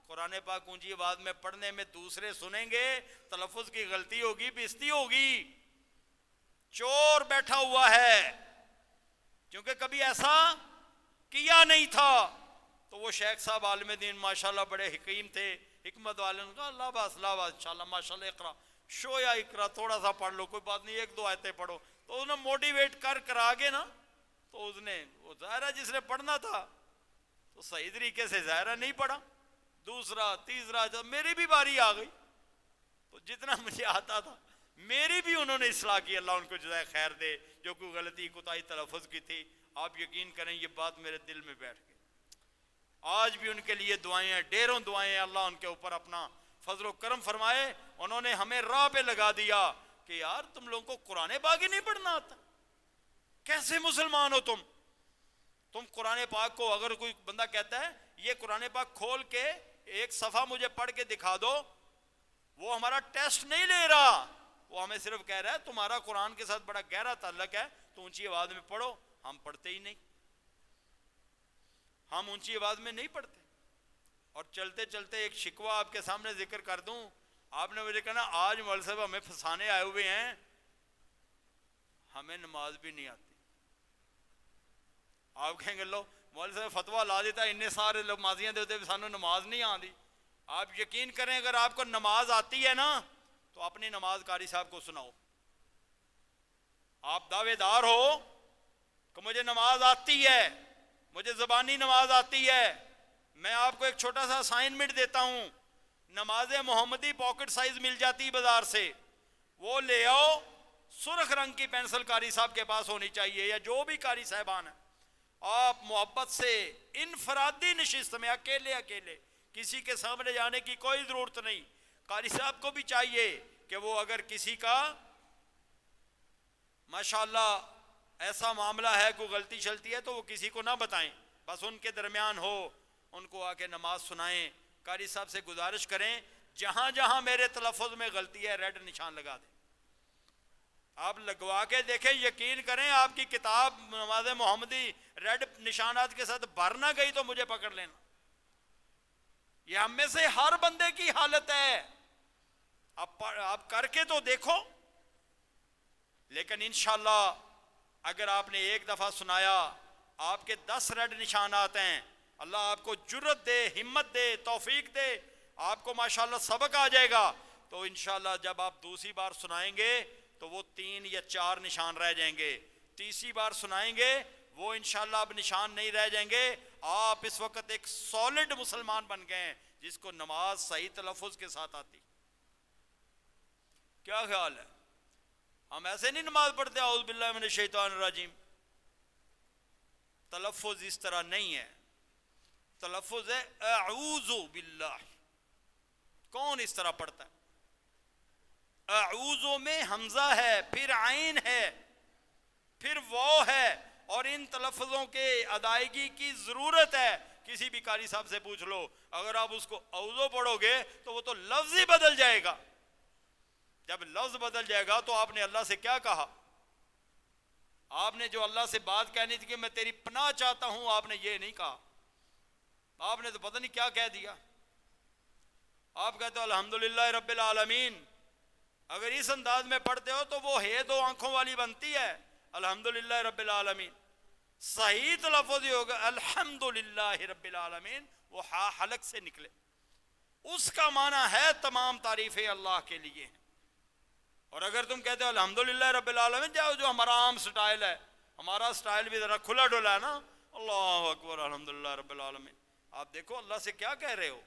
قرآن پاک اونچی آواز میں پڑھنے میں دوسرے سنیں گے، تلفظ کی غلطی ہوگی، بےزتی ہوگی، چور بیٹھا ہوا ہے، کیونکہ کبھی ایسا کیا نہیں تھا۔ تو وہ شیخ صاحب عالم دین ماشاءاللہ بڑے حکیم تھے، حکمت والے، نے کہا اللہ باس انشاءاللہ ماشاءاللہ اقرا، شویا اقرا، تھوڑا سا پڑھ لو، کوئی بات نہیں، 1 2 آیتیں پڑھو، تو انہوں نے موٹیویٹ کر آگے نا، تو اس نے وہ ظاہرہ جس نے پڑھنا تھا تو صحیح طریقے سے ظاہرہ نہیں پڑھا، دوسرا تیسرا، جب میری بھی باری آ گئی تو جتنا مجھے آتا تھا میری بھی انہوں نے اصلاح کی، اللہ ان کو جزائے خیر دے، جو کوئی غلطی کوتاہی تلفظ کی تھی، آپ یقین کریں یہ بات میرے دل میں بیٹھ گئی، آج بھی ان کے لیے دعائیں ہیں، ڈیروں دعائیں ہیں، اللہ ان کے اوپر اپنا فضل و کرم فرمائے، انہوں نے ہمیں راہ پہ لگا دیا کہ یار تم لوگوں کو قرآن پاک ہی نہیں پڑھنا آتا، کیسے مسلمان ہو تم قرآن پاک کو، اگر کوئی بندہ کہتا ہے یہ قرآن پاک کھول کے ایک صفحہ مجھے پڑھ کے دکھا دو، وہ ہمارا ٹیسٹ نہیں لے رہا، وہ ہمیں صرف کہہ رہا ہے تمہارا قرآن کے ساتھ بڑا گہرا تعلق ہے تو اونچی آواز میں پڑھو، ہم پڑھتے ہی نہیں، ہم اونچی آواز میں نہیں پڑھتے۔ اور چلتے چلتے ایک شکوہ آپ کے سامنے ذکر کر دوں، آپ نے مجھے کہا آج مولوی صاحب ہمیں پھنسانے آئے ہوئے ہیں، ہمیں نماز بھی نہیں آتی۔ آپ کہیں گے لو مولوی صاحب فتویٰ لا دیتا، اننے سارے لوگ ماضیاں دیتے سانو نماز نہیں آتی، آپ یقین کریں اگر آپ کو نماز آتی ہے نا تو اپنی نماز قاری صاحب کو سناؤ. آپ دعوے دار ہو کہ مجھے نماز آتی ہے, مجھے زبانی نماز آتی ہے, میں آپ کو ایک چھوٹا سا اسائنمنٹ دیتا ہوں. نماز محمدی پاکٹ سائز مل جاتی بازار سے, وہ لے آؤ. سرخ رنگ کی پینسل قاری صاحب کے پاس ہونی چاہیے, یا جو بھی قاری صاحبان ہیں. آپ محبت سے انفرادی نشست میں اکیلے اکیلے, کسی کے سامنے جانے کی کوئی ضرورت نہیں. قاری صاحب کو بھی چاہیے کہ وہ اگر کسی کا ماشاءاللہ ایسا معاملہ ہے, کوئی غلطی شلتی ہے, تو وہ کسی کو نہ بتائیں, بس ان کے درمیان ہو, ان کو آ کے نماز سنائیں. قاری صاحب سے گزارش کریں جہاں جہاں میرے تلفظ میں غلطی ہے ریڈ نشان لگا دیں. آپ لگوا کے دیکھیں, یقین کریں آپ کی کتاب نماز محمدی ریڈ نشانات کے ساتھ بھر نہ گئی تو مجھے پکڑ لینا. یہ ہم میں سے ہر بندے کی حالت ہے. آپ کر کے تو دیکھو. لیکن انشاءاللہ اگر آپ نے ایک دفعہ سنایا, آپ کے 10 ریڈ نشانات ہیں. اللہ آپ کو جرت دے, ہمت دے, توفیق دے, آپ کو ماشاءاللہ سبق آ جائے گا. تو انشاءاللہ جب آپ دوسری بار سنائیں گے تو وہ 3 یا 4 نشان رہ جائیں گے. تیسری بار سنائیں گے وہ انشاءاللہ اب نشان نہیں رہ جائیں گے. آپ اس وقت ایک سالڈ مسلمان بن گئے ہیں جس کو نماز صحیح تلفظ کے ساتھ آتی. کیا خیال ہے؟ ہم ایسے نہیں نماز پڑھتے اعوذ باللہ من الشیطان الرجیم. تلفظ اس طرح نہیں ہے. تلفظ ہے اعوذ باللہ. کون اس طرح پڑھتا ہے؟ اعوذ میں حمزہ ہے, پھر عین ہے, پھر واو ہے, اور ان تلفظوں کے ادائیگی کی ضرورت ہے. کسی بھی قاری صاحب سے پوچھ لو, اگر آپ اس کو اعوذ پڑھو گے تو وہ تو لفظ ہی بدل جائے گا. جب لفظ بدل جائے گا تو آپ نے اللہ سے کیا کہا؟ آپ نے جو اللہ سے بات کہنی تھی کہ میں تیری پناہ چاہتا ہوں, آپ نے یہ نہیں کہا. آپ نے تو پتہ نہیں کیا کہہ دیا. آپ کہتے ہو الحمدللہ رب العالمین. اگر اس انداز میں پڑھتے ہو تو وہ ہے 2 آنکھوں والی بنتی ہے, الحمدللہ رب العالمین. صحیح تلفظ یہ ہوگا الحمدللہ رب العالمین, وہ ہا حلق سے نکلے. اس کا معنی ہے تمام تعریفیں اللہ کے لیے ہیں. اور اگر تم کہتے ہو الحمدللہ رب العالمین, جو ہمارا عام سٹائل ہے, ہمارا سٹائل بھی ذرا کھلا ڈولا ہے نا, اللہ اکبر الحمدللہ رب العالمین. آپ دیکھو اللہ سے کیا کہہ رہے ہو,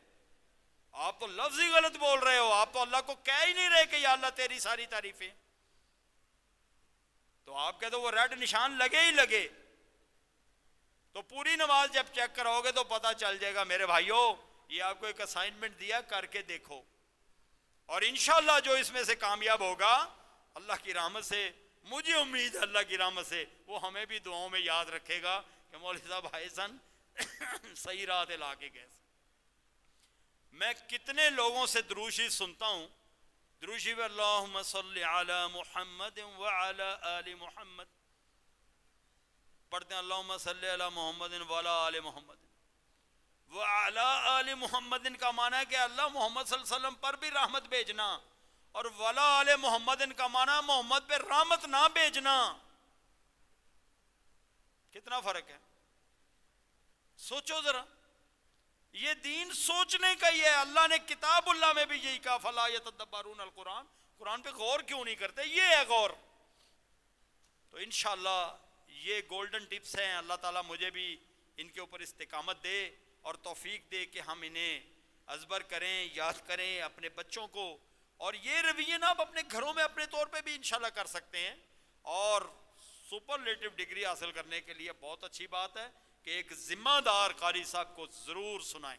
آپ تو لفظ ہی غلط بول رہے ہو. آپ تو اللہ کو کہہ ہی نہیں رہے کہ یا اللہ تیری ساری تعریفیں. تو آپ کہتے ہو وہ ریڈ نشان لگے ہی لگے. تو پوری نماز جب چیک کرو گے تو پتہ چل جائے گا. میرے بھائیو, یہ آپ کو ایک اسائنمنٹ دیا, کر کے دیکھو. اور انشاءاللہ جو اس میں سے کامیاب ہوگا اللہ کی رحمت سے, مجھے امید ہے اللہ کی رحمت سے, وہ ہمیں بھی دعاؤں میں یاد رکھے گا کہ مولوی صاحب آئے سن صحیح راہ لا کے گئے. میں کتنے لوگوں سے دروشی سنتا ہوں, دروشی و اللہم صلی علی محمد وعلی آل محمد پڑھتے ہیں. اللہم صلی علی محمد وعلی آل محمد. وعلی آل محمد کا معنی ہے کہ اللہ محمد صلی اللہ علیہ وسلم پر بھی رحمت بھیجنا, اور وعلی آل محمد کا معنی محمد پہ رحمت نہ بھیجنا. کتنا فرق ہے, سوچو ذرا. یہ دین سوچنے کا ہی ہے. اللہ نے کتاب اللہ میں بھی یہی کہا فلا یتدبرون القرآن. قرآن پہ غور کیوں نہیں کرتے؟ یہ ہے غور. تو انشاءاللہ یہ گولڈن ٹپس ہیں. اللہ تعالیٰ مجھے بھی ان کے اوپر استقامت دے اور توفیق دے کہ ہم انہیں ازبر کریں, یاد کریں اپنے بچوں کو. اور یہ رویے نا آپ اپنے گھروں میں اپنے طور پہ بھی انشاءاللہ کر سکتے ہیں. اور سپرلیٹو ڈگری حاصل کرنے کے لیے بہت اچھی بات ہے کہ ایک ذمہ دار قاری صاحب کو ضرور سنائیں,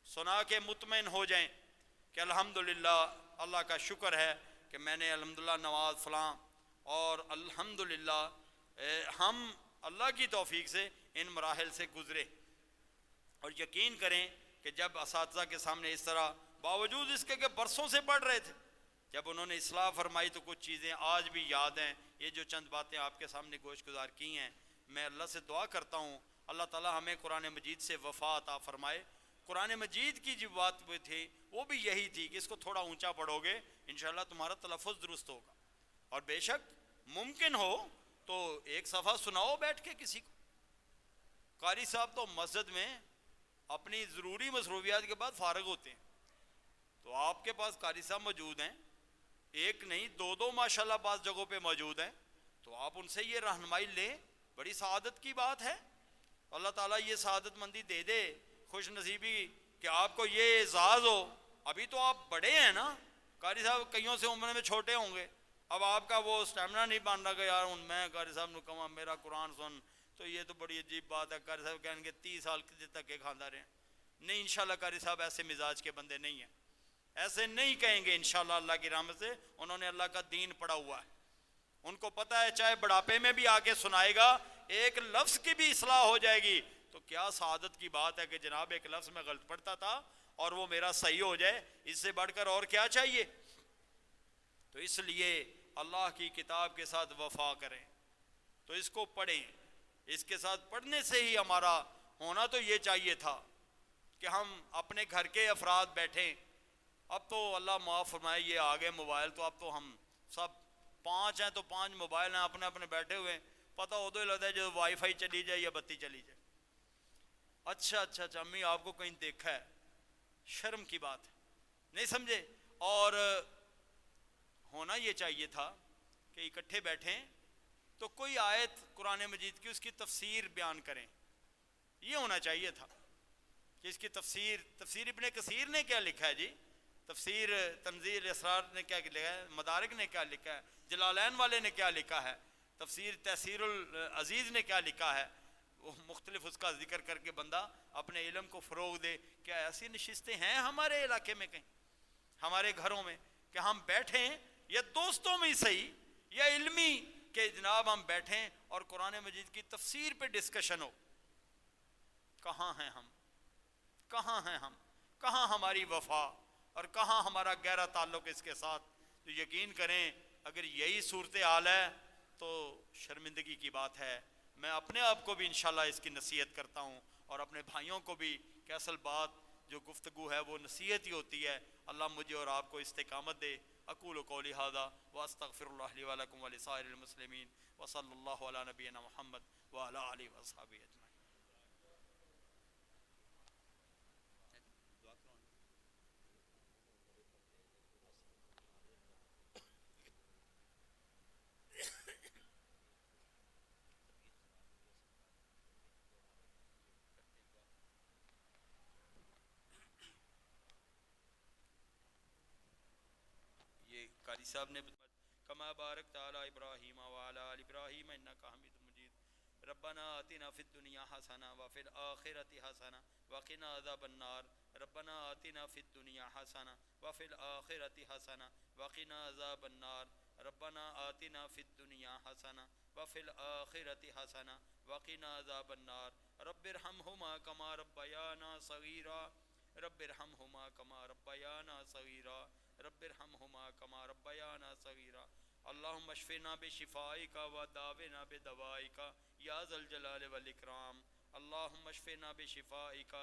سنا کے مطمئن ہو جائیں کہ الحمدللہ اللہ کا شکر ہے کہ میں نے الحمدللہ نماز فلاں, اور الحمدللہ ہم اللہ کی توفیق سے ان مراحل سے گزرے. اور یقین کریں کہ جب اساتذہ کے سامنے اس طرح باوجود اس کے کہ برسوں سے پڑھ رہے تھے, جب انہوں نے اصلاح فرمائی تو کچھ چیزیں آج بھی یاد ہیں. یہ جو چند باتیں آپ کے سامنے گوش گزار کی ہیں, میں اللہ سے دعا کرتا ہوں اللہ تعالیٰ ہمیں قرآن مجید سے وفا عطا فرمائے. قرآن مجید کی جو بات تھی وہ بھی یہی تھی کہ اس کو تھوڑا اونچا پڑھو گے انشاءاللہ تمہارا تلفظ درست ہوگا. اور بے شک ممکن ہو تو ایک صفحہ سناؤ بیٹھ کے کسی کو. قاری صاحب تو مسجد میں اپنی ضروری مصروفیات کے بعد فارغ ہوتے ہیں. تو آپ کے پاس قاری صاحب موجود ہیں، ایک نہیں دو دو ماشاءاللہ بعض جگہوں پہ موجود ہیں، تو آپ ان سے یہ رہنمائی لیں. بڑی سعادت کی بات ہے. اللہ تعالیٰ یہ سعادت مندی دے دے، خوش نصیبی کہ آپ کو یہ اعزاز ہو. ابھی تو آپ بڑے ہیں نا قاری صاحب، کئیوں سے عمر میں چھوٹے ہوں گے. اب آپ کا وہ اسٹیمنا نہیں بن رہا کہ یار ہوں میں قاری صاحب نے کہا میرا قرآن سن. تو یہ تو بڑی عجیب بات ہے. قاری صاحب کہیں گے 30 سال تک کے کھاندہ رہے. نہیں انشاءاللہ قاری صاحب ایسے مزاج کے بندے نہیں ہیں، ایسے نہیں کہیں گے انشاءاللہ. اللہ کی رحمت سے انہوں نے اللہ کا دین پڑھا ہوا ہے، ان کو پتہ ہے چاہے بڑھاپے میں بھی آگے سنائے گا ایک لفظ کی بھی اصلاح ہو جائے گی تو کیا سعادت کی بات ہے کہ جناب ایک لفظ میں غلط پڑھتا تھا اور وہ میرا صحیح ہو جائے. اس سے بڑھ کر اور کیا چاہیے؟ تو اس لیے اللہ کی کتاب کے ساتھ وفا کریں، تو اس کو پڑھیں. اس کے ساتھ پڑھنے سے ہی ہمارا ہونا تو یہ چاہیے تھا کہ ہم اپنے گھر کے افراد بیٹھیں. اب تو اللہ معاف فرمائے یہ آگے موبائل، تو اب تو ہم سب 5 ہیں تو 5 موبائل ہیں اپنے اپنے بیٹھے ہوئے ہیں. پتہ ہو تو ہی لگتا ہے جو وائی فائی چلی جائے یا بتی چلی جائے. اچھا امی آپ کو کہیں دیکھا ہے، شرم کی بات ہے، نہیں سمجھے. اور ہونا یہ چاہیے تھا کہ اکٹھے بیٹھیں تو کوئی آیت قرآن مجید کی اس کی تفسیر بیان کریں. یہ ہونا چاہیے تھا کہ اس کی تفسیر ابن کثیر نے کیا لکھا ہے جی، تفسیر تنزیل اسرار نے کیا لکھا ہے، مدارک نے کیا لکھا ہے، جلالین والے نے کیا لکھا ہے، تفسیر تحسیر العزیز نے کیا لکھا ہے. وہ مختلف اس کا ذکر کر کے بندہ اپنے علم کو فروغ دے. کیا ایسی نشستیں ہیں ہمارے علاقے میں کہیں، ہمارے گھروں میں کہ ہم بیٹھیں یا دوستوں میں ہی صحیح یا علمی کہ جناب ہم بیٹھیں اور قرآن مجید کی تفسیر پہ ڈسکشن ہو؟ کہاں ہیں ہم، کہاں ہیں ہم، کہاں ہماری وفا اور کہاں ہمارا گہرا تعلق اس کے ساتھ. تو یقین کریں اگر یہی صورتحال ہے تو شرمندگی کی بات ہے. میں اپنے آپ کو بھی انشاءاللہ اس کی نصیحت کرتا ہوں اور اپنے بھائیوں کو بھی کہ اصل بات جو گفتگو ہے وہ نصیحت ہی ہوتی ہے. اللہ مجھے اور آپ کو استقامت دے. اقول قولی ھذا واستغفر اللہ لی ولکم ولسائر المسلمین وصلی اللہ علی نبینا محمد وعلی آلہ وصحبہ اجمعین. یہ قاری صاحب نے کما بارک تعالی ابراہیم وعلی آل ابراہیم انک حمید مجید. ربنا آتنا فی الدنیا حسنہ وفی الآخرۃ حسنہ وقنا عذاب النار. ربنا آتنا فی الدنیا حسنہ وفی الآخرۃ حسنہ وقنا عذاب النار. ربنا آتنا فی الدنیا حسنہ وفی الآخرۃ حسنہ وقنا عذاب النار. رب ارحمہما کما ربیانا صغیرا. رب ارحمہما کما ربیانا صغیرا. رب ارحمہما کما ربیانا صغیرا. اللہم اشفنا بشفائک وداونا بدوائک یا ذا الجلال والاکرام. اللہم اشفنا بشفائک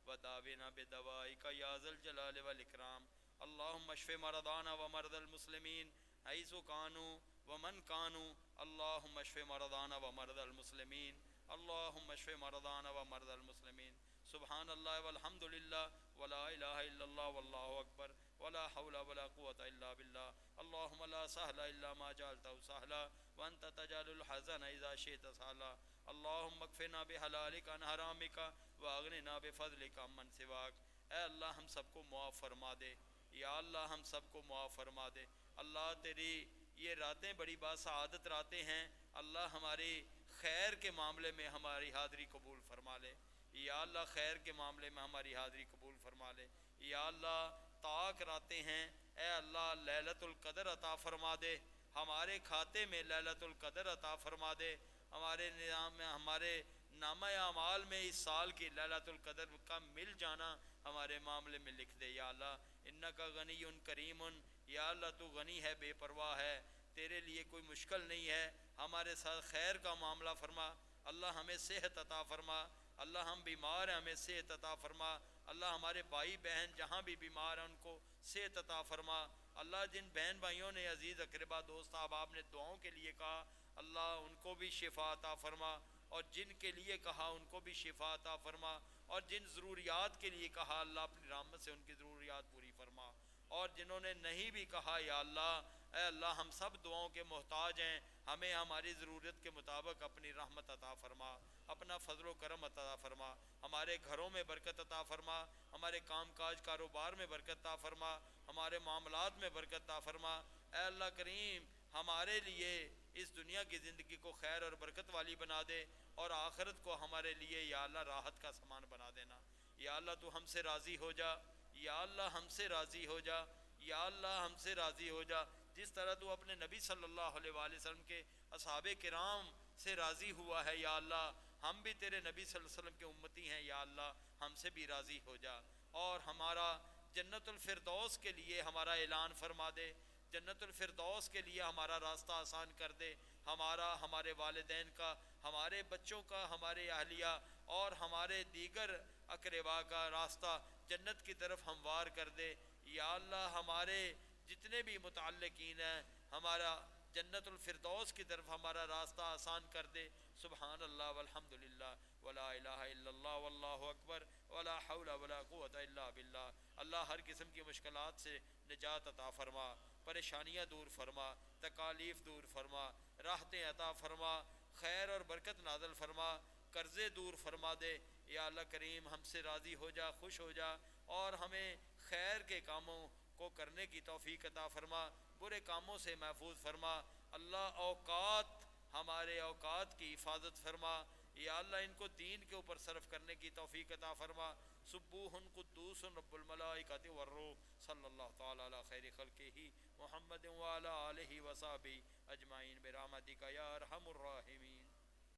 وداونا بدوائک یا ذا الجلال والاکرام. اللہم اشف مرضانا ومرضى المسلمین حیث کانوا ومن کانوا. اللہم اشف مرضانا ومرضى المسلمین. اللہم اشف مرضانا ومرضى المسلمین. سبحان اللہ والحمد للہ ولا الہ الا اللہ واللہ اکبر ولا حول ولا قوة الا باللہ. اللہم لا سہل الا ما جعلتہ سہلا وانت تجعل الحزن اذا شئت سہلا. اللہم اکفنا بحلالک عن حرامک واغننا بفضلک عمن سواک. اے اللہ ہم سب کو معاف فرما دے، یا اللہ ہم سب کو معاف فرما دے. اللہ تیری یہ راتیں بڑی باسعادت راتیں ہیں. اللہ ہماری خیر کے معاملے میں ہماری حاضری قبول فرما لے. یا اللہ خیر کے معاملے میں ہماری حاضری قبول فرما لے. یا اللہ طاق راتیں ہیں، اے اللہ لیلۃ القدر عطا فرما دے. ہمارے کھاتے میں لیلۃ القدر عطا فرما دے. ہمارے نظام میں ہمارے نامہ اعمال میں اس سال کی لیلۃ القدر کا مل جانا ہمارے معاملے میں لکھ دے. یا اللہ انک غنی کریم. یا اللہ تو غنی ہے، بے پرواہ ہے، تیرے لیے کوئی مشکل نہیں ہے. ہمارے ساتھ خیر کا معاملہ فرما. اللہ ہمیں صحت عطا فرما. اللہ ہم بیمار ہیں، ہمیں صحت عطا فرما. اللہ ہمارے بھائی بہن جہاں بھی بیمار ہیں ان کو صحت عطا فرما. اللہ جن بہن بھائیوں نے عزیز اقربا دوست احباب نے دعاؤں کے لیے کہا اللہ ان کو بھی شفا عطا فرما، اور جن کے لیے کہا ان کو بھی شفا عطا فرما. اور جن ضروریات کے لیے کہا اللہ اپنی رحمت سے ان کی ضروریات پوری فرما، اور جنہوں نے نہیں بھی کہا یا اللہ، اے اللہ ہم سب دعاؤں کے محتاج ہیں، ہمیں ہماری ضرورت کے مطابق اپنی رحمت عطا فرما، اپنا فضل و کرم عطا فرما، ہمارے گھروں میں برکت عطا فرما، ہمارے کام کاج کاروبار میں برکت عطا فرما، ہمارے معاملات میں برکت عطا فرما، اے اللہ کریم ہمارے لیے اس دنیا کی زندگی کو خیر اور برکت والی بنا دے، اور آخرت کو ہمارے لیے یا اللہ راحت کا سامان بنا دینا۔ یا اللہ تو ہم سے راضی ہو جا، یا اللہ ہم سے راضی ہو جا، یا اللہ ہم سے راضی ہو جا، جس طرح تو اپنے نبی صلی اللہ علیہ وآلہ وسلم کے اصحاب کرام سے راضی ہوا ہے، یا اللہ ہم بھی تیرے نبی صلی اللہ علیہ وسلم کے امتی ہیں، یا اللہ ہم سے بھی راضی ہو جا، اور ہمارا جنت الفردوس کے لیے ہمارا اعلان فرما دے، جنت الفردوس کے لیے ہمارا راستہ آسان کر دے، ہمارا، ہمارے والدین کا، ہمارے بچوں کا، ہمارے اہلیہ اور ہمارے دیگر اقربا کا راستہ جنت کی طرف ہموار کر دے۔ یا اللہ ہمارے جتنے بھی متعلقین ہیں ہمارا جنت الفردوس کی طرف ہمارا راستہ آسان کر دے۔ سبحان اللہ والحمد للہ ولا الہ الا اللہ واللہ اکبر ولا حول ولا قوۃ الا باللہ۔ اللہ ہر قسم کی مشکلات سے نجات عطا فرما، پریشانیاں دور فرما، تکالیف دور فرما، راحتیں عطا فرما، خیر اور برکت نازل فرما، قرضے دور فرما دے۔ یا اللہ کریم ہم سے راضی ہو جا، خوش ہو جا، اور ہمیں خیر کے کاموں کو کرنے کی توفیق عطا فرما، برے کاموں سے محفوظ فرما۔ اللہ اوقات، ہمارے اوقات کی حفاظت فرما، یا اللہ ان کو دین کے اوپر صرف کرنے کی توفیق عطا فرما۔ سبوح قدوس رب الملائکۃ والروح، صلی اللہ تعالی علی خیر خلقہ محمد وعلی آلہ وصحبہ اجمعین برحمتک یا ارحم الراحمین۔